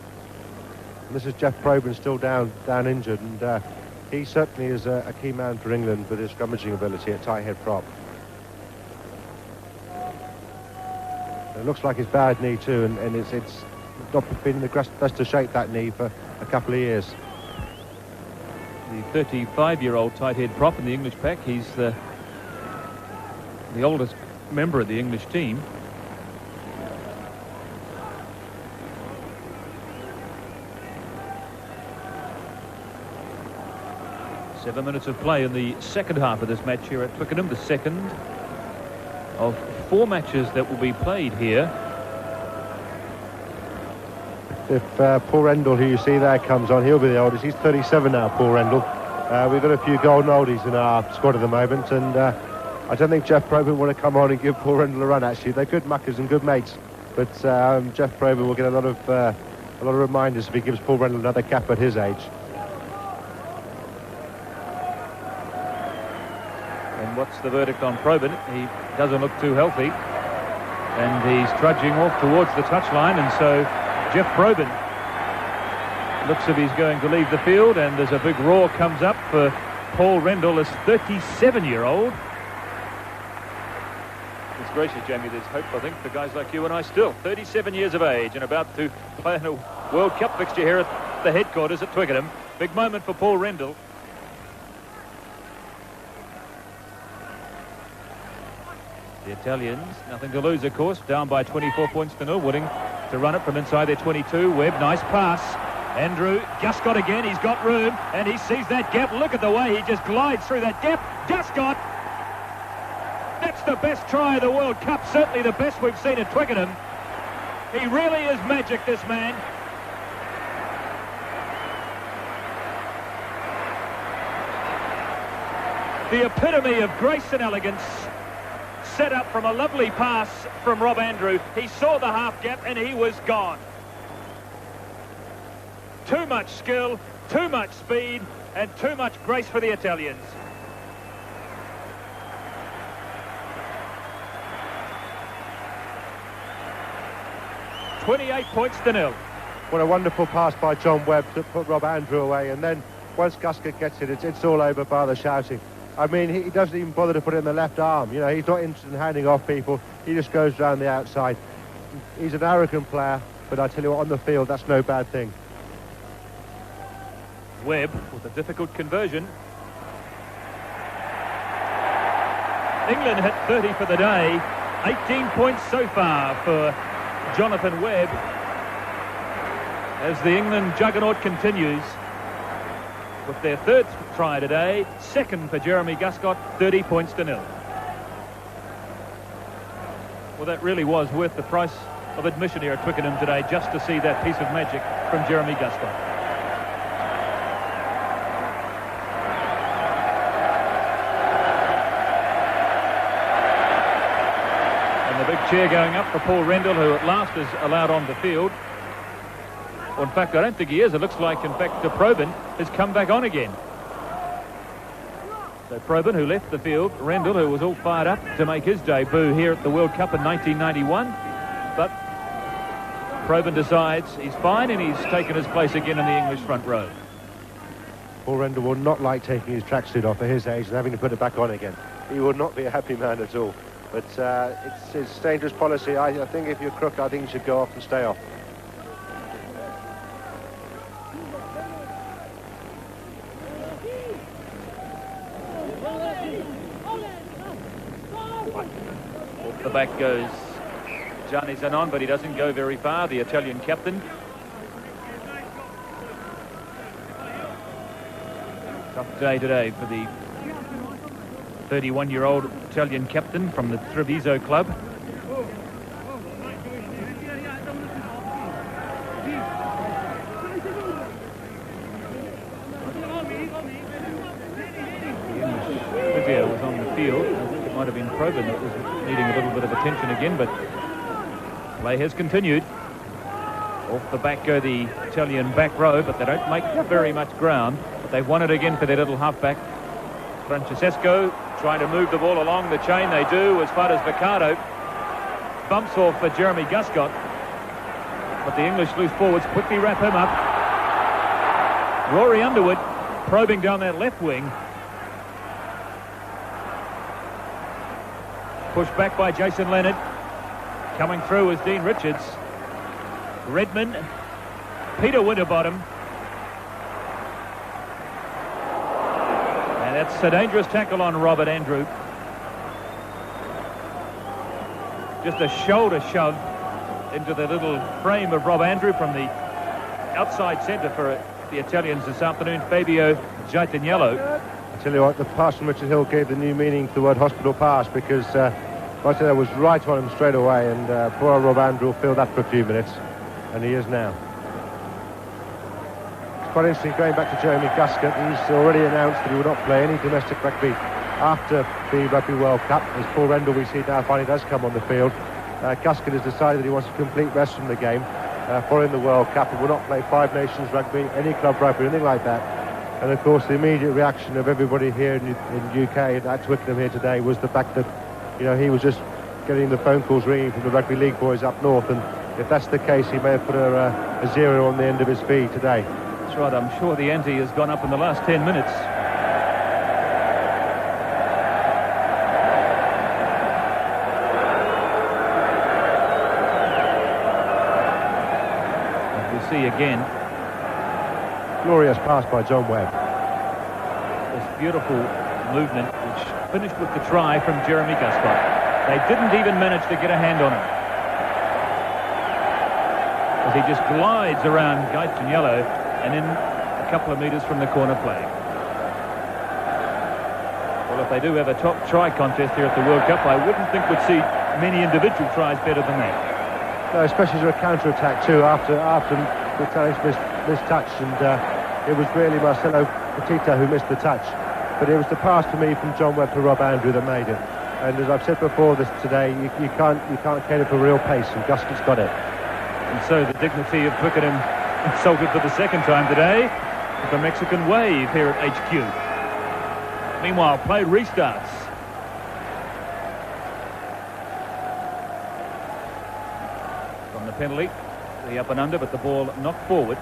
And this is Jeff Probyn still down injured, and he certainly is a key man for England with his scrummaging ability at tight head prop. It looks like his bad knee too, and it's not been in the best of shape, that knee, for a couple of years.
The 35-year-old tight head prop in the English pack. He's the the oldest member of the English team. Seven minutes of play in the second half of this match here at Twickenham, the second of 4 matches that will be played here.
If Paul Rendell, who you see there, comes on, he'll be the oldest. He's 37 now, Paul Rendell. We've got a few golden oldies in our squad at the moment, and I don't think Jeff Probyn want to come on and give Paul Rendell a run. Actually, they're good muckers and good mates, but Jeff Probyn will get a lot of reminders if he gives Paul Rendell another cap at his age.
And what's the verdict on Probyn? He doesn't look too healthy, and he's trudging off towards the touchline, and so Jeff Probyn looks as if he's going to leave the field, and there's a big roar comes up for Paul Rendell, this 37-year-old. It's gracious, Jamie, there's hope, I think, for guys like you and I still. 37 years of age and about to play in a World Cup fixture here at the headquarters at Twickenham. Big moment for Paul Rendell. The Italians, nothing to lose, of course, down by 24 points to 0, willing to run it from inside their 22. Webb, nice pass. Andrew, Guscott again, he's got room, and he sees that gap. Look at the way he just glides through that gap. Guscott! That's the best try of the World Cup, certainly the best we've seen at Twickenham. He really is magic, this man. The epitome of grace and elegance, set up from a lovely pass from Rob Andrew. He saw the half gap and he was gone. Too much skill, too much speed, and too much grace for the Italians. $28 points to 0.
What a wonderful pass by John Webb to put Rob Andrew away, and then once Guscott gets it, it's all over by the shouting. I mean, he doesn't even bother to put it in the left arm. You know, he's not interested in handing off people. He just goes round the outside. He's an arrogant player, but I tell you what, on the field, that's no bad thing.
Webb with a difficult conversion. England hit 30 for the day. 18 points so far for Jonathan Webb as the England juggernaut continues with their third try today, second for Jeremy Guscott, 30 points to 0. Well, that really was worth the price of admission here at Twickenham today, just to see that piece of magic from Jeremy Guscott. And the big cheer going up for Paul Rendell, who at last is allowed on the field. Well, in fact, I don't think he is. It looks like, in fact, Probyn has come back on again. So Probyn, who left the field, Rendell, who was all fired up to make his debut here at the World Cup in 1991. But Probyn decides he's fine and he's taken his place again in the English front row.
Paul Rendell will not like taking his tracksuit off at his age and having to put it back on again. He will not be a happy man at all. But it's dangerous policy. I think if you're crook, I think you should go off and stay off.
Off the back goes Gianni Zanon, but he doesn't go very far, the Italian captain. Tough day today for the 31-year-old Italian captain from the Treviso club. Physio was on the field. I think it might have been Probyn that was needing a little bit of attention again, but play has continued. Off the back go the Italian back row, but they don't make very much ground. But they've won it again for their little halfback. Francesco trying to move the ball along the chain. They do, as far as Vicardo bumps off for Jeremy Guscott. But the English loose forwards quickly wrap him up. Rory Underwood probing down that left wing. Pushed back by Jason Leonard. Coming through is Dean Richards. Redmond, Peter Winterbottom. And that's a dangerous tackle on Robert Andrew. Just a shoulder shove into the little frame of Rob Andrew from the outside centre for the Italians this afternoon, Fabio Gaetaniello.
I tell you what, the pass from Richard Hill gave the new meaning to the word hospital pass, because Gaetaniello was right on him straight away, and poor Rob Andrew will feel that for a few minutes, and he is now. It's quite interesting going back to Jeremy Guscott. He's already announced that he will not play any domestic rugby after the Rugby World Cup. As Paul Rendell, we see now, finally does come on the field. Guscott has decided that he wants a complete rest from the game following the World Cup, and will not play Five Nations rugby, any club rugby, anything like that. And of course the immediate reaction of everybody here in UK and at Twickenham here today was the fact that, you know, he was just getting the phone calls ringing from the rugby league boys up north, and if that's the case, he may have put a zero on the end of his fee today.
That's right, I'm sure the ante has gone up in the last 10 minutes. See again.
Glorious pass by John Webb.
This beautiful movement which finished with the try from Jeremy Guscott. They didn't even manage to get a hand on him, as he just glides around Gaetaniello and in a couple of metres from the corner flag. Well, if they do have a top try contest here at the World Cup, I wouldn't think we'd see many individual tries better than that.
No, especially as a counter-attack too, after the Italians missed touch, and it was really Marcelo Petito who missed the touch. But it was the pass to me from John Webb to Rob Andrew that made it. And as I've said before this today, you can't cater for real pace, and Guscott's got it.
And so the dignity of Twickenham insulted for the second time today with a Mexican wave here at HQ. Meanwhile, play restarts. From the penalty, the up and under, but the ball knocked forward.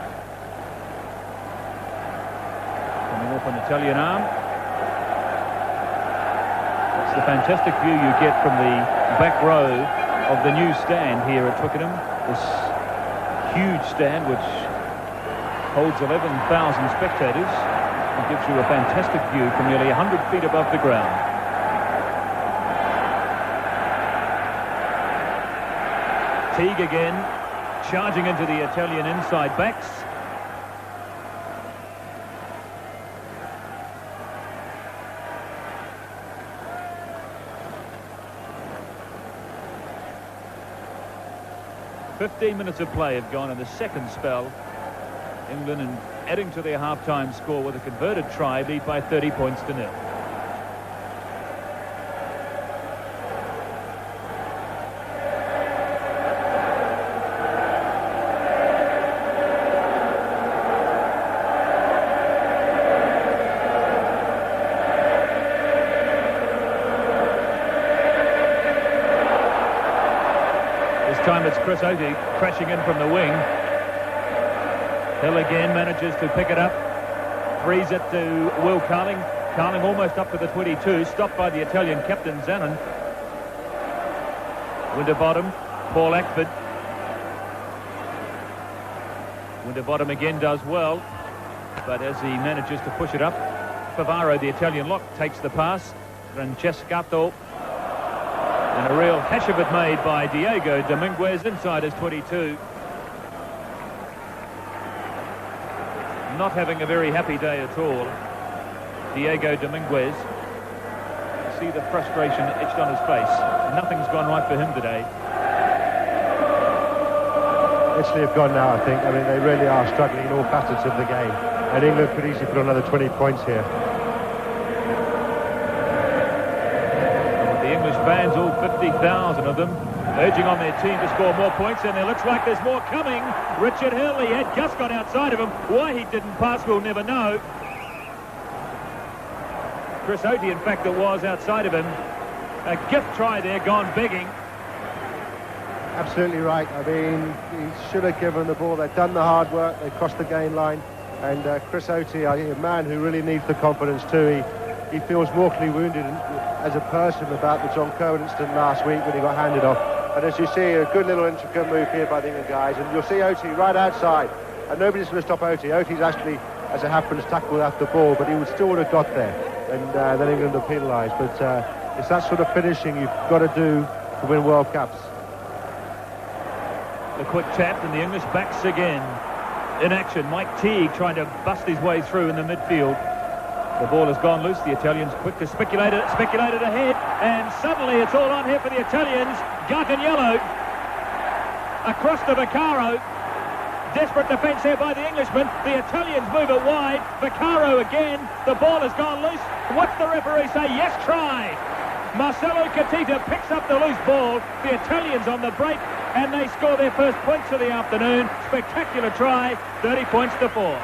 Coming off an Italian arm. It's the fantastic view you get from the back row of the new stand here at Twickenham. This huge stand which holds 11,000 spectators and gives you a fantastic view from nearly 100 feet above the ground. Teague again, charging into the Italian inside backs. "15 minutes of play have gone in the second spell. England and adding to their half-time score with a converted try, lead by 30 points to 0. This time it's Chris Oatey crashing in from the wing. Hill again manages to pick it up, frees it to Will Carling. Carling almost up to the 22, stopped by the Italian captain Zanon. Winterbottom, Paul Ackford. Winterbottom again does well, but as he manages to push it up, Favaro, the Italian lock, takes the pass. Francescato, and a real hash of it made by Diego Dominguez inside his 22. Not having a very happy day at all, Diego Dominguez. You see the frustration etched on his face. Nothing's gone right for him today.
Italy have gone now, I think. I mean, they really are struggling in all facets of the game, and England could easily put another 20 points here.
And with the English fans, all 50,000 of them, urging on their team to score more points, and it looks like there's more coming. Richard Hill, he had Guscott outside of him. Why he didn't pass, we'll never know. Chris Oatey, in fact, it was outside of him. A gift try there, gone begging.
Absolutely right. I mean, he should have given the ball. They've done the hard work. They crossed the gain line. And Chris Oatey, I think, a man who really needs the confidence too. He feels mortally wounded as a person about the John Cohen incident last week when he got handed off. And as you see, a good little intricate move here by the England guys, and you'll see Oatey right outside, and nobody's going to stop Oatey. Oatey's actually, as it happens, tackled after the ball, but he would still have got there, and then England are penalised. But it's that sort of finishing you've got to do to win World Cups.
The quick tap, and the English backs again. In action, Mike Teague trying to bust his way through in the midfield. The ball has gone loose. The Italians quick to speculate it ahead, and suddenly it's all on here for the Italians. Garganiello across to Vaccaro. Desperate defence here by the Englishman. The Italians move it wide. Vaccaro again. The ball has gone loose. What's the referee say? Yes, try. Marcelo Catita picks up the loose ball. The Italians on the break, and they score their first points of the afternoon. Spectacular try. 30 points to 4.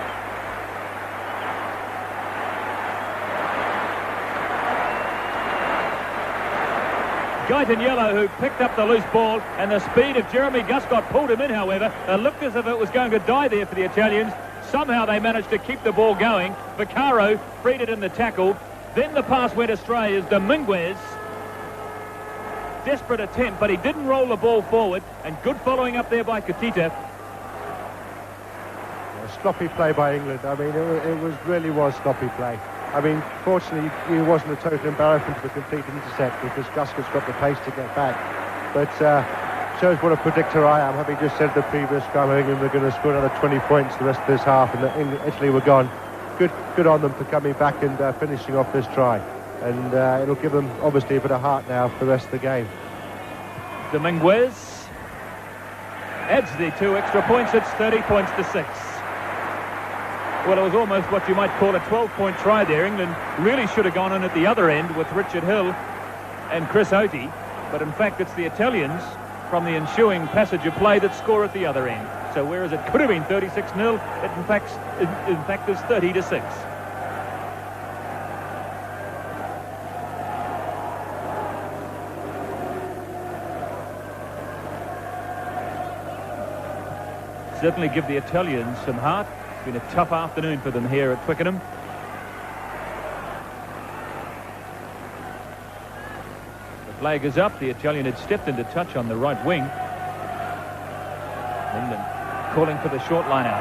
Garganiello, who picked up the loose ball, and the speed of Jeremy Guscott pulled him in, however. It looked as if it was going to die there for the Italians. Somehow they managed to keep the ball going. Vaccaro freed it in the tackle. Then the pass went astray as Dominguez. Desperate attempt, but he didn't roll the ball forward, and good following up there by Catita.
Sloppy play by England. I mean, it really was sloppy play. I mean, fortunately, it wasn't a total embarrassment of a complete intercept because Guscott's got the pace to get back. But shows what a predictor I am, having just said the previous scrum England were going to score another 20 points the rest of this half, and Italy were gone. Good on them for coming back and finishing off this try. And it'll give them, obviously, a bit of heart now for the rest of the game.
Dominguez adds the 2 extra points. It's 30 points to 6. Well, it was almost what you might call a 12-point try there. England really should have gone in at the other end with Richard Hill and Chris Oatey. But in fact, it's the Italians from the ensuing passage of play that score at the other end. So whereas it could have been 36-0, it in fact is 30-6. Certainly give the Italians some heart. It's been a tough afternoon for them here at Twickenham. The flag is up. The Italian had stepped into touch on the right wing. England calling for the short line out.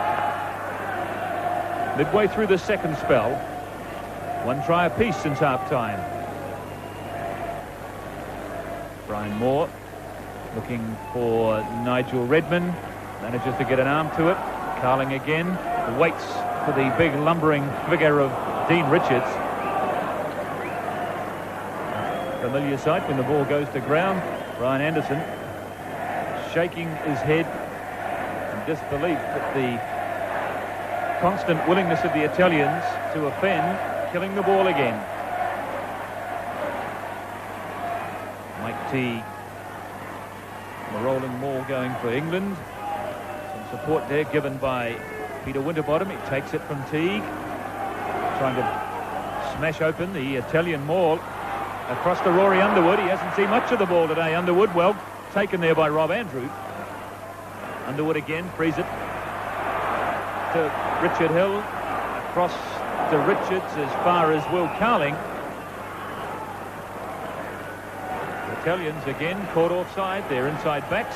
Midway through the second spell. 1 try apiece since half-time. Brian Moore looking for Nigel Redman. Manages to get an arm to it. Carling again. Waits for the big lumbering figure of Dean Richards. Familiar sight when the ball goes to ground. Brian Anderson shaking his head in disbelief at the constant willingness of the Italians to offend, killing the ball again. Mike Teague, the rolling maul going for England. Support there given by Peter Winterbottom. He takes it from Teague, trying to smash open the Italian maul across to Rory Underwood. He hasn't seen much of the ball today. Underwood, well taken there by Rob Andrew. Underwood again frees it to Richard Hill, across to Richards as far as Will Carling. The Italians again caught offside. They're inside backs.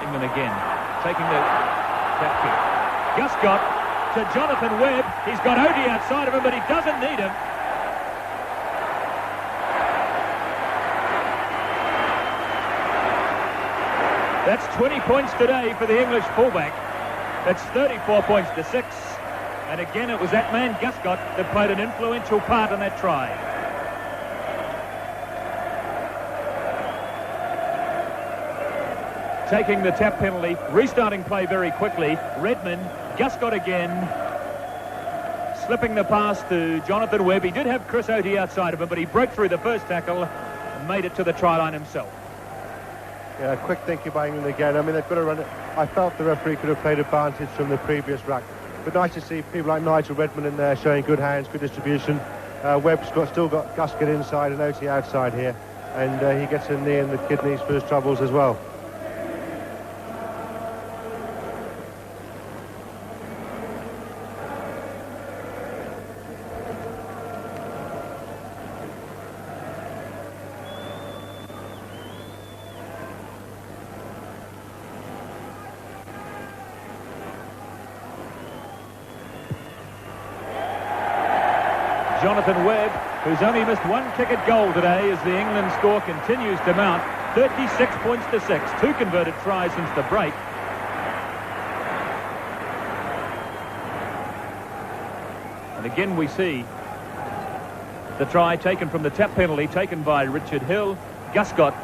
England again taking the tap kick. Guscott to Jonathan Webb. He's got Oatey outside of him, but he doesn't need him. That's 20 points today for the English fullback. That's 34 points to 6. And again, it was that man Guscott that played an influential part in that try. Taking the tap penalty, restarting play very quickly. Redman, Guscott again, slipping the pass to Jonathan Webb. He did have Chris Oatey outside of him, but he broke through the first tackle and made it to the try line himself.
Yeah, quick thinking by England again. I mean, they've got to run it. I felt the referee could have played advantage from the previous ruck. But nice to see people like Nigel Redman in there showing good hands, good distribution. Webb's still got Guscott inside and Oatey outside here. And he gets a knee in the kidneys for his troubles as well. Jonathan Webb, who's only missed 1 kick at goal today as the England score continues to mount.
36 points to 6. 2 converted tries since the break. And again we see the try taken from the tap penalty taken by Richard Hill. Guscott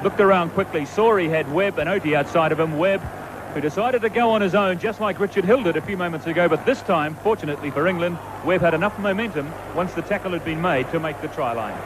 looked around quickly, saw he had Webb and Oti outside of him. Webb, who decided to go on his own just like Richard Hill did a few moments ago, but this time, fortunately for England, Webb had enough momentum once the tackle had been made to make the try line.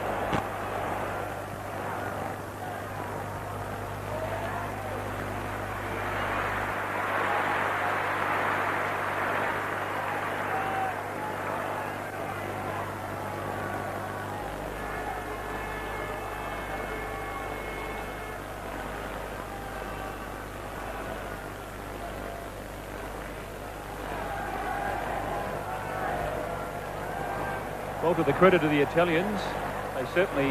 Well, to the credit of the Italians, they certainly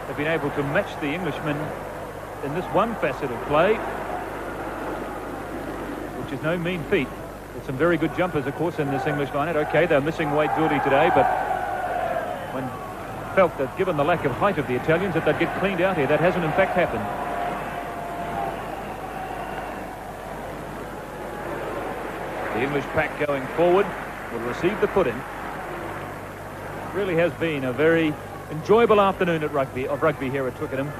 have been able to match the Englishmen in this one facet of play, which is no mean feat. There's some very good jumpers, of course, in this English lineup. Okay, they're missing Wade Dooley today, but one felt that given the lack of height of the Italians that they'd get cleaned out here. That hasn't in fact happened. The English pack going forward will receive the put-in. Really has been a very enjoyable afternoon of rugby here at Twickenham.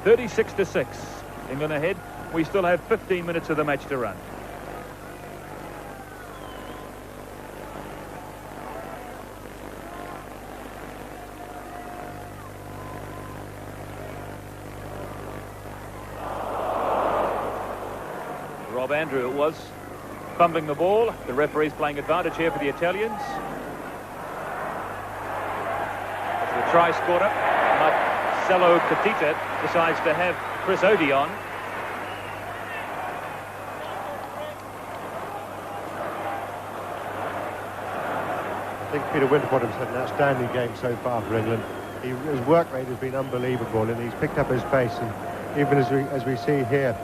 36 to 6. England ahead. We still have 15 minutes of the match to run. Rob Andrew it was, fumbling the ball. The referee's playing advantage here for the Italians. As the try scorer, Marcelo Petita, decides to have Chris Oti on.
I think Peter Winterbottom's had an outstanding game so far for England. His work rate has been unbelievable, and he's picked up his pace. And even as we see here,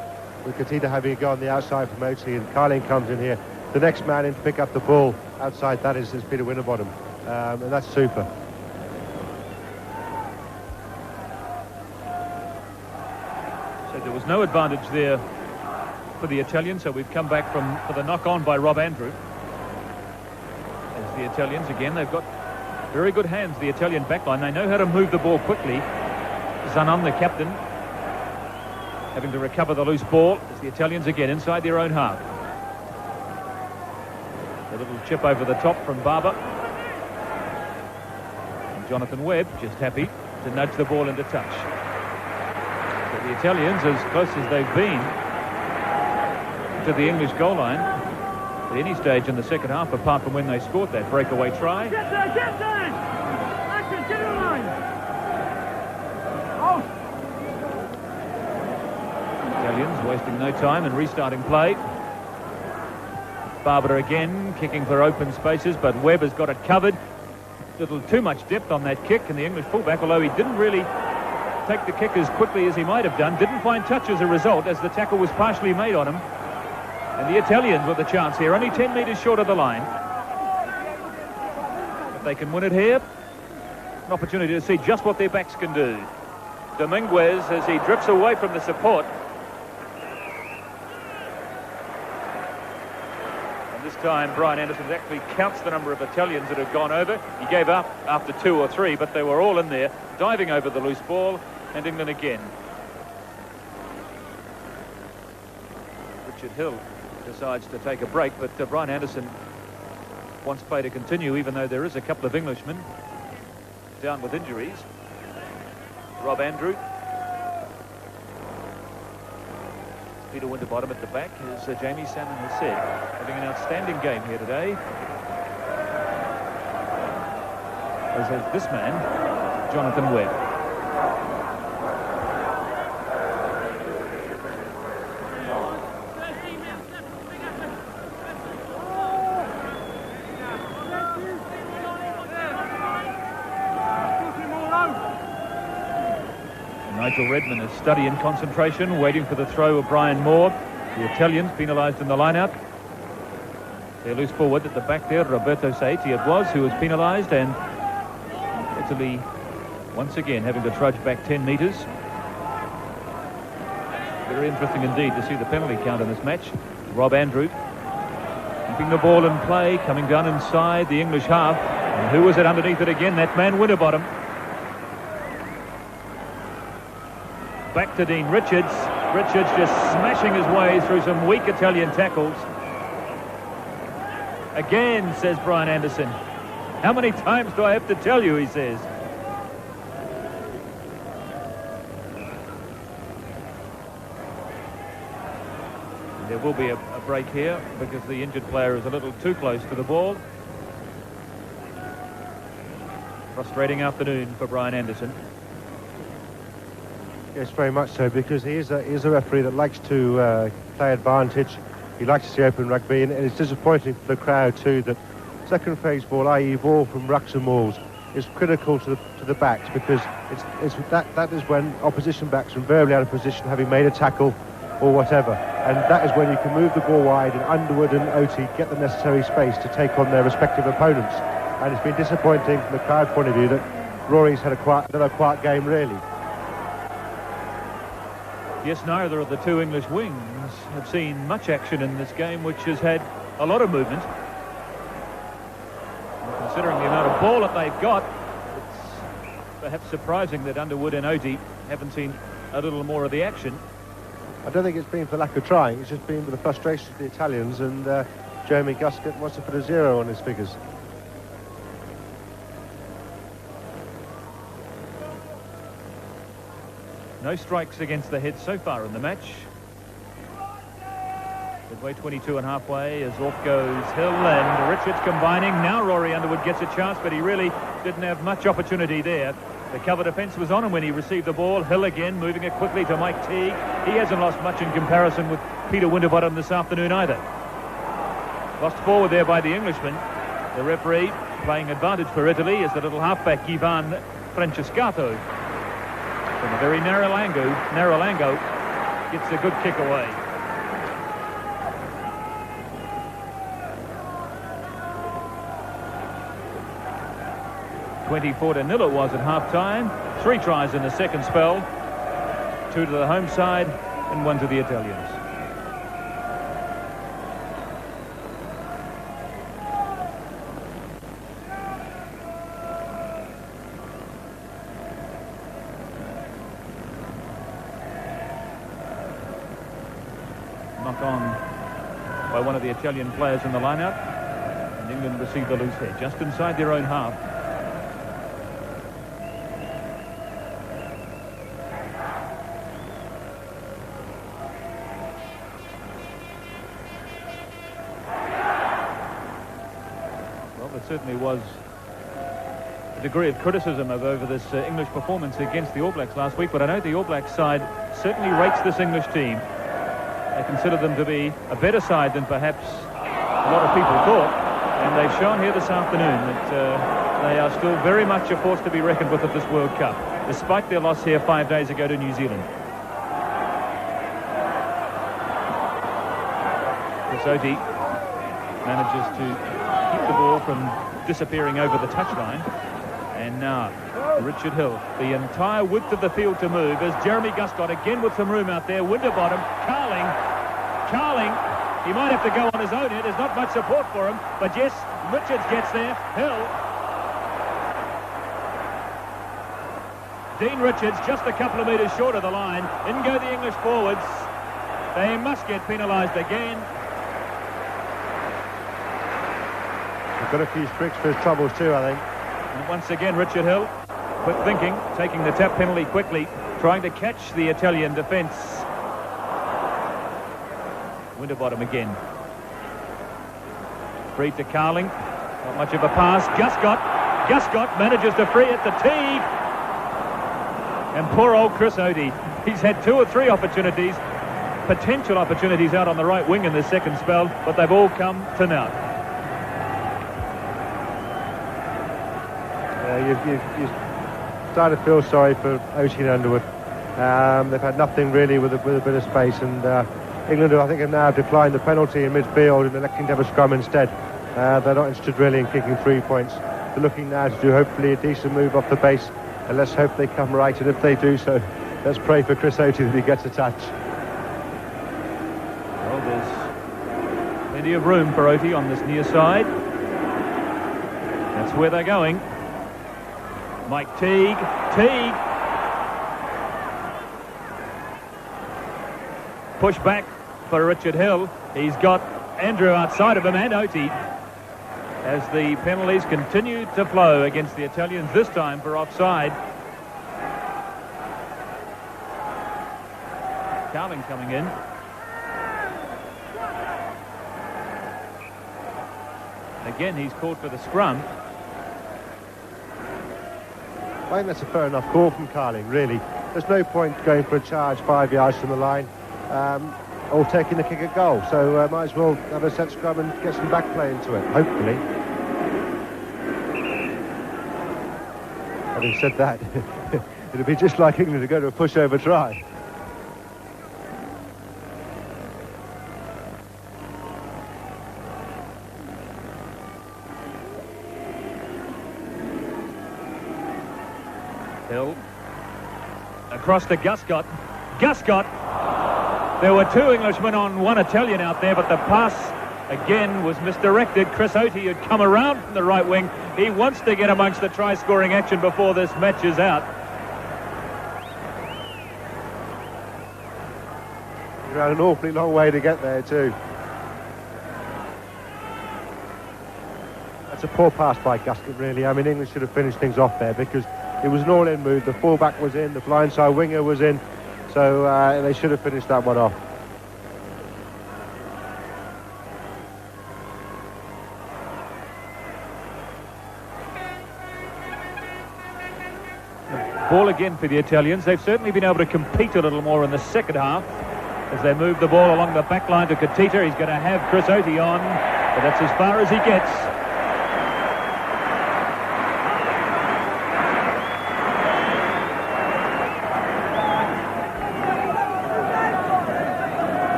with Petita having a go on the outside from Oti, and Carling comes in here, the next man in to pick up the ball outside that is Peter Winterbottom, and that's super.
So there was no advantage there for the Italians, so we've come back for the knock-on by Rob Andrew. As the Italians, again, they've got very good hands, the Italian backline. They know how to move the ball quickly. Zanon, the captain, having to recover the loose ball as the Italians again inside their own half. A little chip over the top from Barber. And Jonathan Webb just happy to nudge the ball into touch. But the Italians, as close as they've been to the English goal line at any stage in the second half, apart from when they scored that breakaway try. Italians wasting no time and restarting play. Barber again kicking for open spaces, but Webb has got it covered. A little too much depth on that kick, and the English fullback, although he didn't really take the kick as quickly as he might have done, didn't find touch as a result, as the tackle was partially made on him. And the Italians with the chance here, only 10 metres short of the line. If they can win it here, an opportunity to see just what their backs can do. Dominguez, as he drifts away from the support. This time Brian Anderson actually counts the number of Italians that have gone over. He gave up after 2 or 3, but they were all in there, diving over the loose ball, and England again. Richard Hill decides to take a break, but Brian Anderson wants play to continue, even though there is a couple of Englishmen down with injuries. Rob Andrew. Peter Winterbottom at the back, as Jamie Salmon has said, having an outstanding game here today. As has this man, Jonathan Webb. Nigel Redman is studying concentration, waiting for the throw of Brian Moore. The Italians penalised in the line-out. Their loose forward at the back there, Roberto Saiti it was, who was penalised, and Italy once again having to trudge back 10 metres. Very interesting indeed to see the penalty count in this match. Rob Andrew keeping the ball in play, coming down inside the English half. And who was it underneath it again? That man Winterbottom. Back to Dean Richards. Richards just smashing his way through some weak Italian tackles. Again, says Brian Anderson. How many times do I have to tell you, he says. There will be a break here because the injured player is a little too close to the ball. Frustrating afternoon for Brian Anderson.
Yes, very much so, because he is a referee that likes to play advantage. He likes to see open rugby, and it's disappointing for the crowd too that second phase ball, i.e. ball from rucks and mauls, is critical to the backs, because that is when opposition backs are invariably out of position, having made a tackle or whatever, and that is when you can move the ball wide and Underwood and Oti get the necessary space to take on their respective opponents. And it's been disappointing from the crowd point of view that Rory's had another quiet game, really.
Yes, neither of the two English wings have seen much action in this game, which has had a lot of movement. And considering the amount of ball that they've got, it's perhaps surprising that Underwood and Oti haven't seen a little more of the action.
I don't think it's been for lack of trying, it's just been with the frustration of the Italians, and Jeremy Guscott wants to put a 0 on his figures.
No strikes against the head so far in the match. Midway 22 and halfway as off goes Hill and Richards combining. Now Rory Underwood gets a chance, but he really didn't have much opportunity there. The cover defence was on him when he received the ball. Hill again moving it quickly to Mike Teague. He hasn't lost much in comparison with Peter Winterbottom this afternoon either. Lost forward there by the Englishman. The referee playing advantage for Italy is the little halfback Ivan Francescato. From a very narrow angle, gets a good kick away. (24-0) it was at half-time. 3 tries in the second spell. 2 to the home side and 1 to the Italians. Knock on by one of the Italian players in the line-out, and England received the loose head just inside their own half. Well, there certainly was a degree of criticism over this English performance against the All Blacks last week, but I know the All Blacks side certainly rates this English team. They consider them to be a better side than perhaps a lot of people thought, and they've shown here this afternoon that they are still very much a force to be reckoned with at this World Cup, despite their loss here 5 days ago to New Zealand. Oti manages to keep the ball from disappearing over the touchline, and now Richard Hill, the entire width of the field to move as Jeremy Guscott again with some room out there. Winterbottom, Carling, he might have to go on his own here. There's not much support for him, but yes, Richards gets there. Hill. Dean Richards just a couple of metres short of the line. In go the English forwards. They must get penalised again.
He's got a few tricks for his troubles too, I think.
And once again, Richard Hill, quick thinking, taking the tap penalty quickly, trying to catch the Italian defence. Winterbottom again. Free to Carling. Not much of a pass. Guscott manages to free it to Teague. And poor old Chris Oti. He's had 2 or 3 opportunities, potential opportunities out on the right wing in this second spell, but they've all come to naught.
You start to feel sorry for Oti and Underwood. They've had nothing really with a bit of space, and England, I think, have now declined the penalty in midfield and electing to have a scrum instead. They're not interested really in kicking 3 points. They're looking now to do hopefully a decent move off the base and let's hope they come right, and if they do so, let's pray for Chris Oatey that he gets a touch.
Well, there's plenty of room for Oatey on this near side. That's where they're going. Mike Teague. Push back for Richard Hill. He's got Andrew outside of him and Oatey as the penalties continue to flow against the Italians, this time for offside. Carling coming in. Again, he's called for the scrum.
I think that's a fair enough call from Carling, really. There's no point going for a charge 5 yards from the line or taking the kick at goal. So might as well have a set scrum and get some back play into it, hopefully. Having said that, it'd be just like England to go to a pushover try.
Hill across to Guscott. There were 2 Englishmen on 1 Italian out there, but the pass again was misdirected. Chris Oatey had come around from the right wing. He wants to get amongst the try-scoring action before this match is out.
You're had an awfully long way to get there too. That's a poor pass by Guscott, really. I mean, England should have finished things off there because it was an all-in move. The fullback was in, the blindside winger was in, so they should have finished that one off.
Ball again for the Italians. They've certainly been able to compete a little more in the second half as they move the ball along the back line to Katita. He's going to have Chris Oatey on, but that's as far as he gets.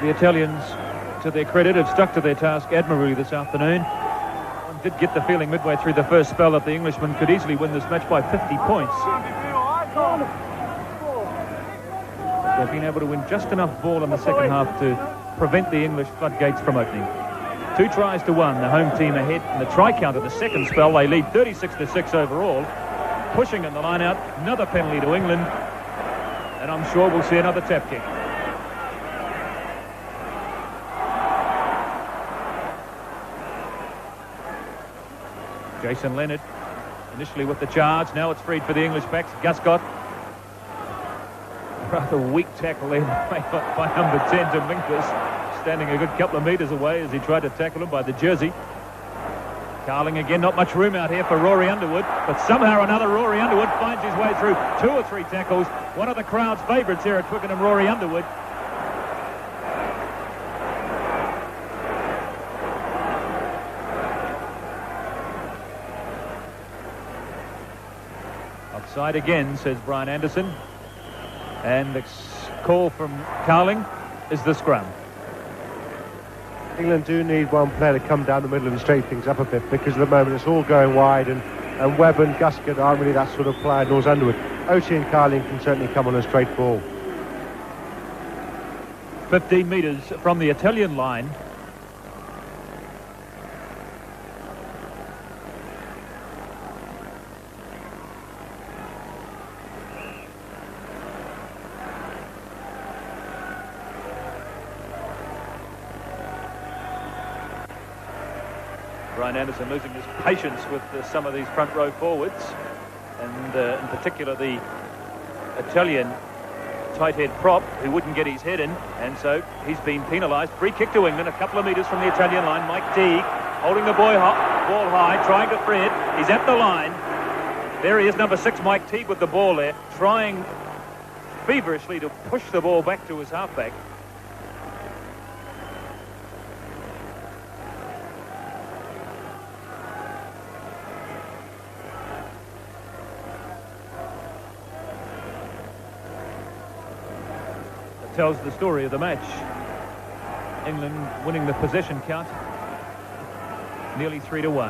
The Italians, to their credit, have stuck to their task admirably this afternoon. I did get the feeling midway through the first spell that the Englishmen could easily win this match by 50 points. They've been able to win just enough ball in the second half to prevent the English floodgates from opening. 2 tries to 1, the home team ahead in the try count of the second spell. They lead 36-6 overall. Pushing in the line out, another penalty to England, and I'm sure we'll see another tap kick. Jason Leonard initially with the charge. Now it's freed for the English backs. Guscott. Rather weak tackle there by number 10, Dominguez, standing a good couple of metres away as he tried to tackle him by the jersey. Carling again, not much room out here for Rory Underwood, but somehow or another Rory Underwood finds his way through 2 or 3 tackles. One of the crowd's favourites here at Twickenham, Rory Underwood. Offside again, says Brian Anderson. And the call from Carling is the scrum.
England do need one player to come down the middle and straighten things up a bit, because at the moment it's all going wide, and Webb and Guscott aren't really that sort of player, nor Underwood. Oatey and Carling can certainly come on a straight ball.
15 metres from the Italian line. Brian Anderson losing his patience with some of these front row forwards, and in particular the Italian tight head prop who wouldn't get his head in, and so he's been penalised. Free kick to England a couple of metres from the Italian line. Mike Teague holding the ball high, trying to thread. He's at the line. There he is, number 6, Mike Teague, with the ball there, trying feverishly to push the ball back to his halfback. Tells the story of the match. England winning the possession count nearly 3-1.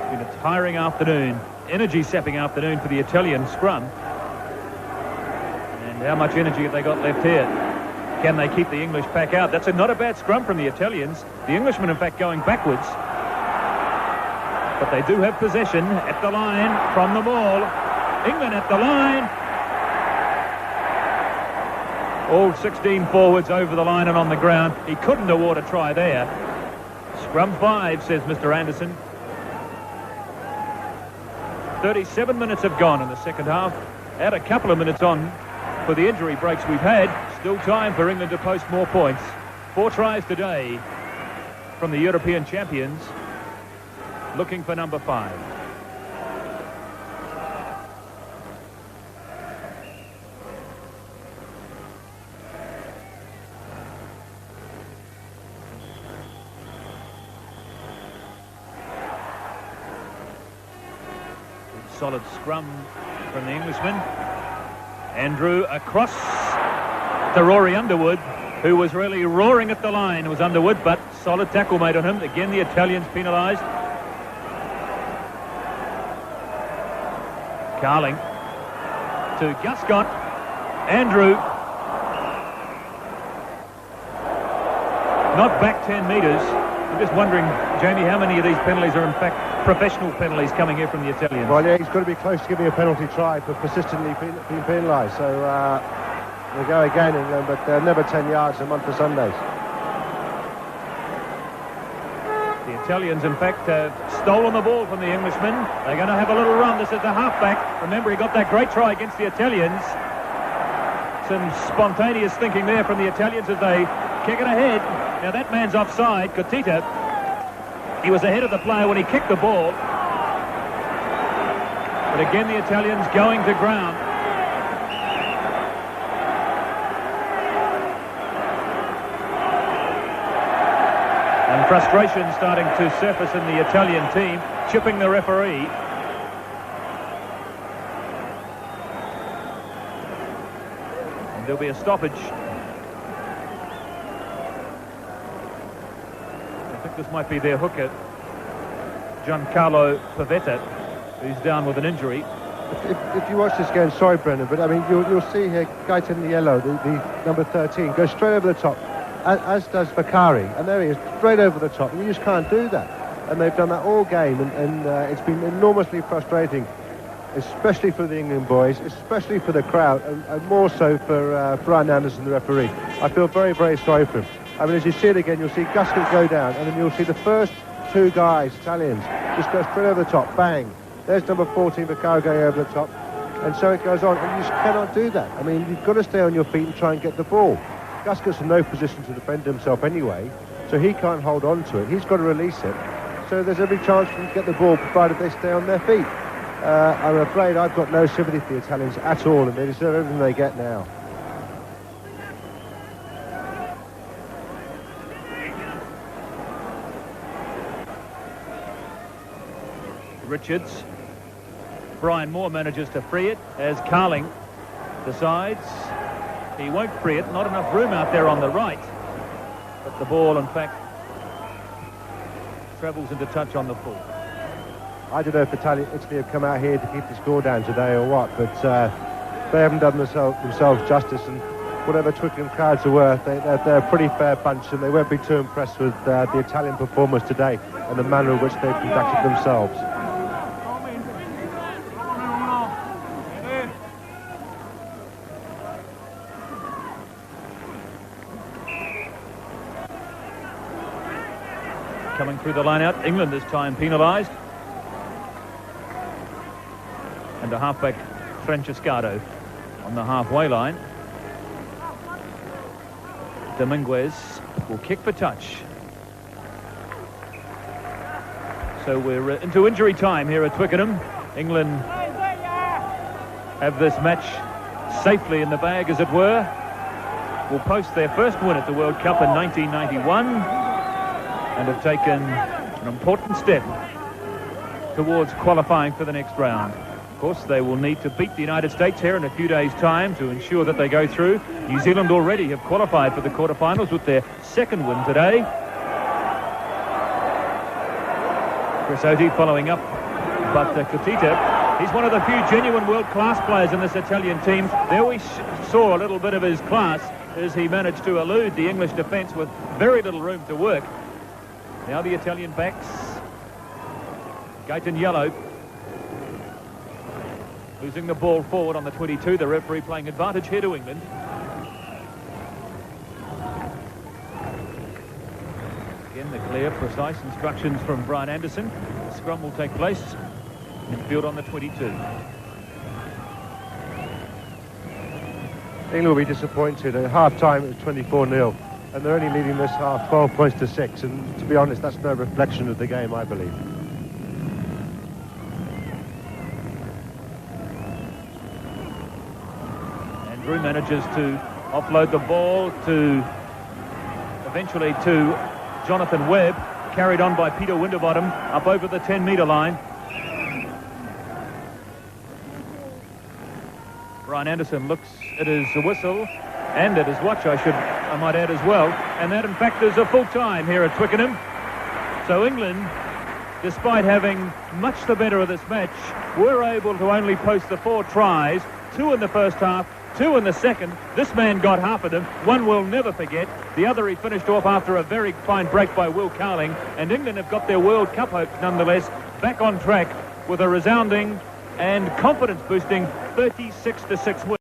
It's been a tiring afternoon, energy-sapping afternoon for the Italian scrum. And how much energy have they got left here? Can they keep the English pack out? That's not a bad scrum from the Italians. The Englishmen, in fact, going backwards. But they do have possession at the line from the ball. England at the line. All 16 forwards over the line and on the ground. He couldn't award a try there. Scrum 5, says Mr. Anderson. 37 minutes have gone in the second half. Add a couple of minutes on for the injury breaks we've had. Still time for England to post more points. 4 tries today from the European champions, looking for number 5. Solid scrum from the Englishman. Andrew across to Rory Underwood, who was really roaring at the line. It was Underwood, but solid tackle made on him. Again, the Italians penalised. Carling to Guscott. Andrew. Not back 10 metres. I'm just wondering, Jamie, how many of these penalties are in fact professional penalties coming here from the Italians?
Well, yeah, he's got to be close to giving a penalty try for persistently being penalised. So they go again, England, but they're never 10 yards a month for Sundays.
The Italians, in fact, have stolen the ball from the Englishmen. They're going to have a little run. This is the halfback. Remember, he got that great try against the Italians. Some spontaneous thinking there from the Italians as they kick it ahead. Now that man's offside, Kotita. He was ahead of the player when he kicked the ball. But again, the Italians going to ground. And frustration starting to surface in the Italian team, chipping the referee. And there'll be a stoppage. This might be their hooker, Giancarlo Pavetta, who's down with an injury.
If you watch this game, sorry Brendan, but I mean you'll see here guy in the yellow, the number 13, goes straight over the top, as does Bakari, and there he is, straight over the top, and you just can't do that. And they've done that all game, and it's been enormously frustrating, especially for the England boys, especially for the crowd, and more so for Brian Anderson, the referee. I feel very, very sorry for him. I mean, as you see it again, you'll see Guscott go down, and then you'll see the first 2 guys, Italians, just go straight over the top, bang. There's number 14, Bakari, going over the top, and so it goes on, and you just cannot do that. I mean, you've got to stay on your feet and try and get the ball. Guscott's in no position to defend himself anyway, so he can't hold on to it. He's got to release it, so there's every chance for him to get the ball, provided they stay on their feet. I'm afraid I've got no sympathy for the Italians at all, and they deserve everything they get now.
Richards. Brian Moore manages to free it as Carling decides he won't free it. Not enough room out there on the right. But the ball, in fact, travels into touch on the full.
I don't know if Italy have come out here to keep the score down today or what, but they haven't done themselves justice, and whatever Twickenham crowds are worth, they're a pretty fair bunch, and they won't be too impressed with the Italian performance today and the manner in which they've conducted themselves.
Coming through the line out, England this time penalised. And a halfback, Francescado, on the halfway line. Dominguez will kick for touch. So we're into injury time here at Twickenham. England have this match safely in the bag, as it were. Will post their first win at the World Cup in 1991. And have taken an important step towards qualifying for the next round. Of course, they will need to beat the United States here in a few days' time to ensure that they go through. New Zealand already have qualified for the quarterfinals with their second win today. Chris Oatey following up But Kutita, he's one of the few genuine world-class players in this Italian team. There we saw a little bit of his class as he managed to elude the English defence with very little room to work. Now the Italian backs. Gaitan yellow. Losing the ball forward on the 22. The referee playing advantage here to England. Again, the clear, precise instructions from Brian Anderson. The scrum will take place in field on the 22.
England will be disappointed. At half-time, it was 24-0, and they're only leading this half 12 points to 6, and to be honest, that's no reflection of the game, I believe.
Andrew manages to offload the ball to eventually to Jonathan Webb, carried on by Peter Winterbottom up over the 10-metre line. Brian Anderson looks at his whistle and at his watch, I might add as well, and that in fact is a full time here at Twickenham. So England, despite having much the better of this match, were able to only post the 4 tries, 2 in the first half, 2 in the second. This man got half of them. One we'll never forget. The other he finished off after a very fine break by Will Cowling. And England have got their World Cup hopes nonetheless back on track with a resounding and confidence-boosting 36-6 win.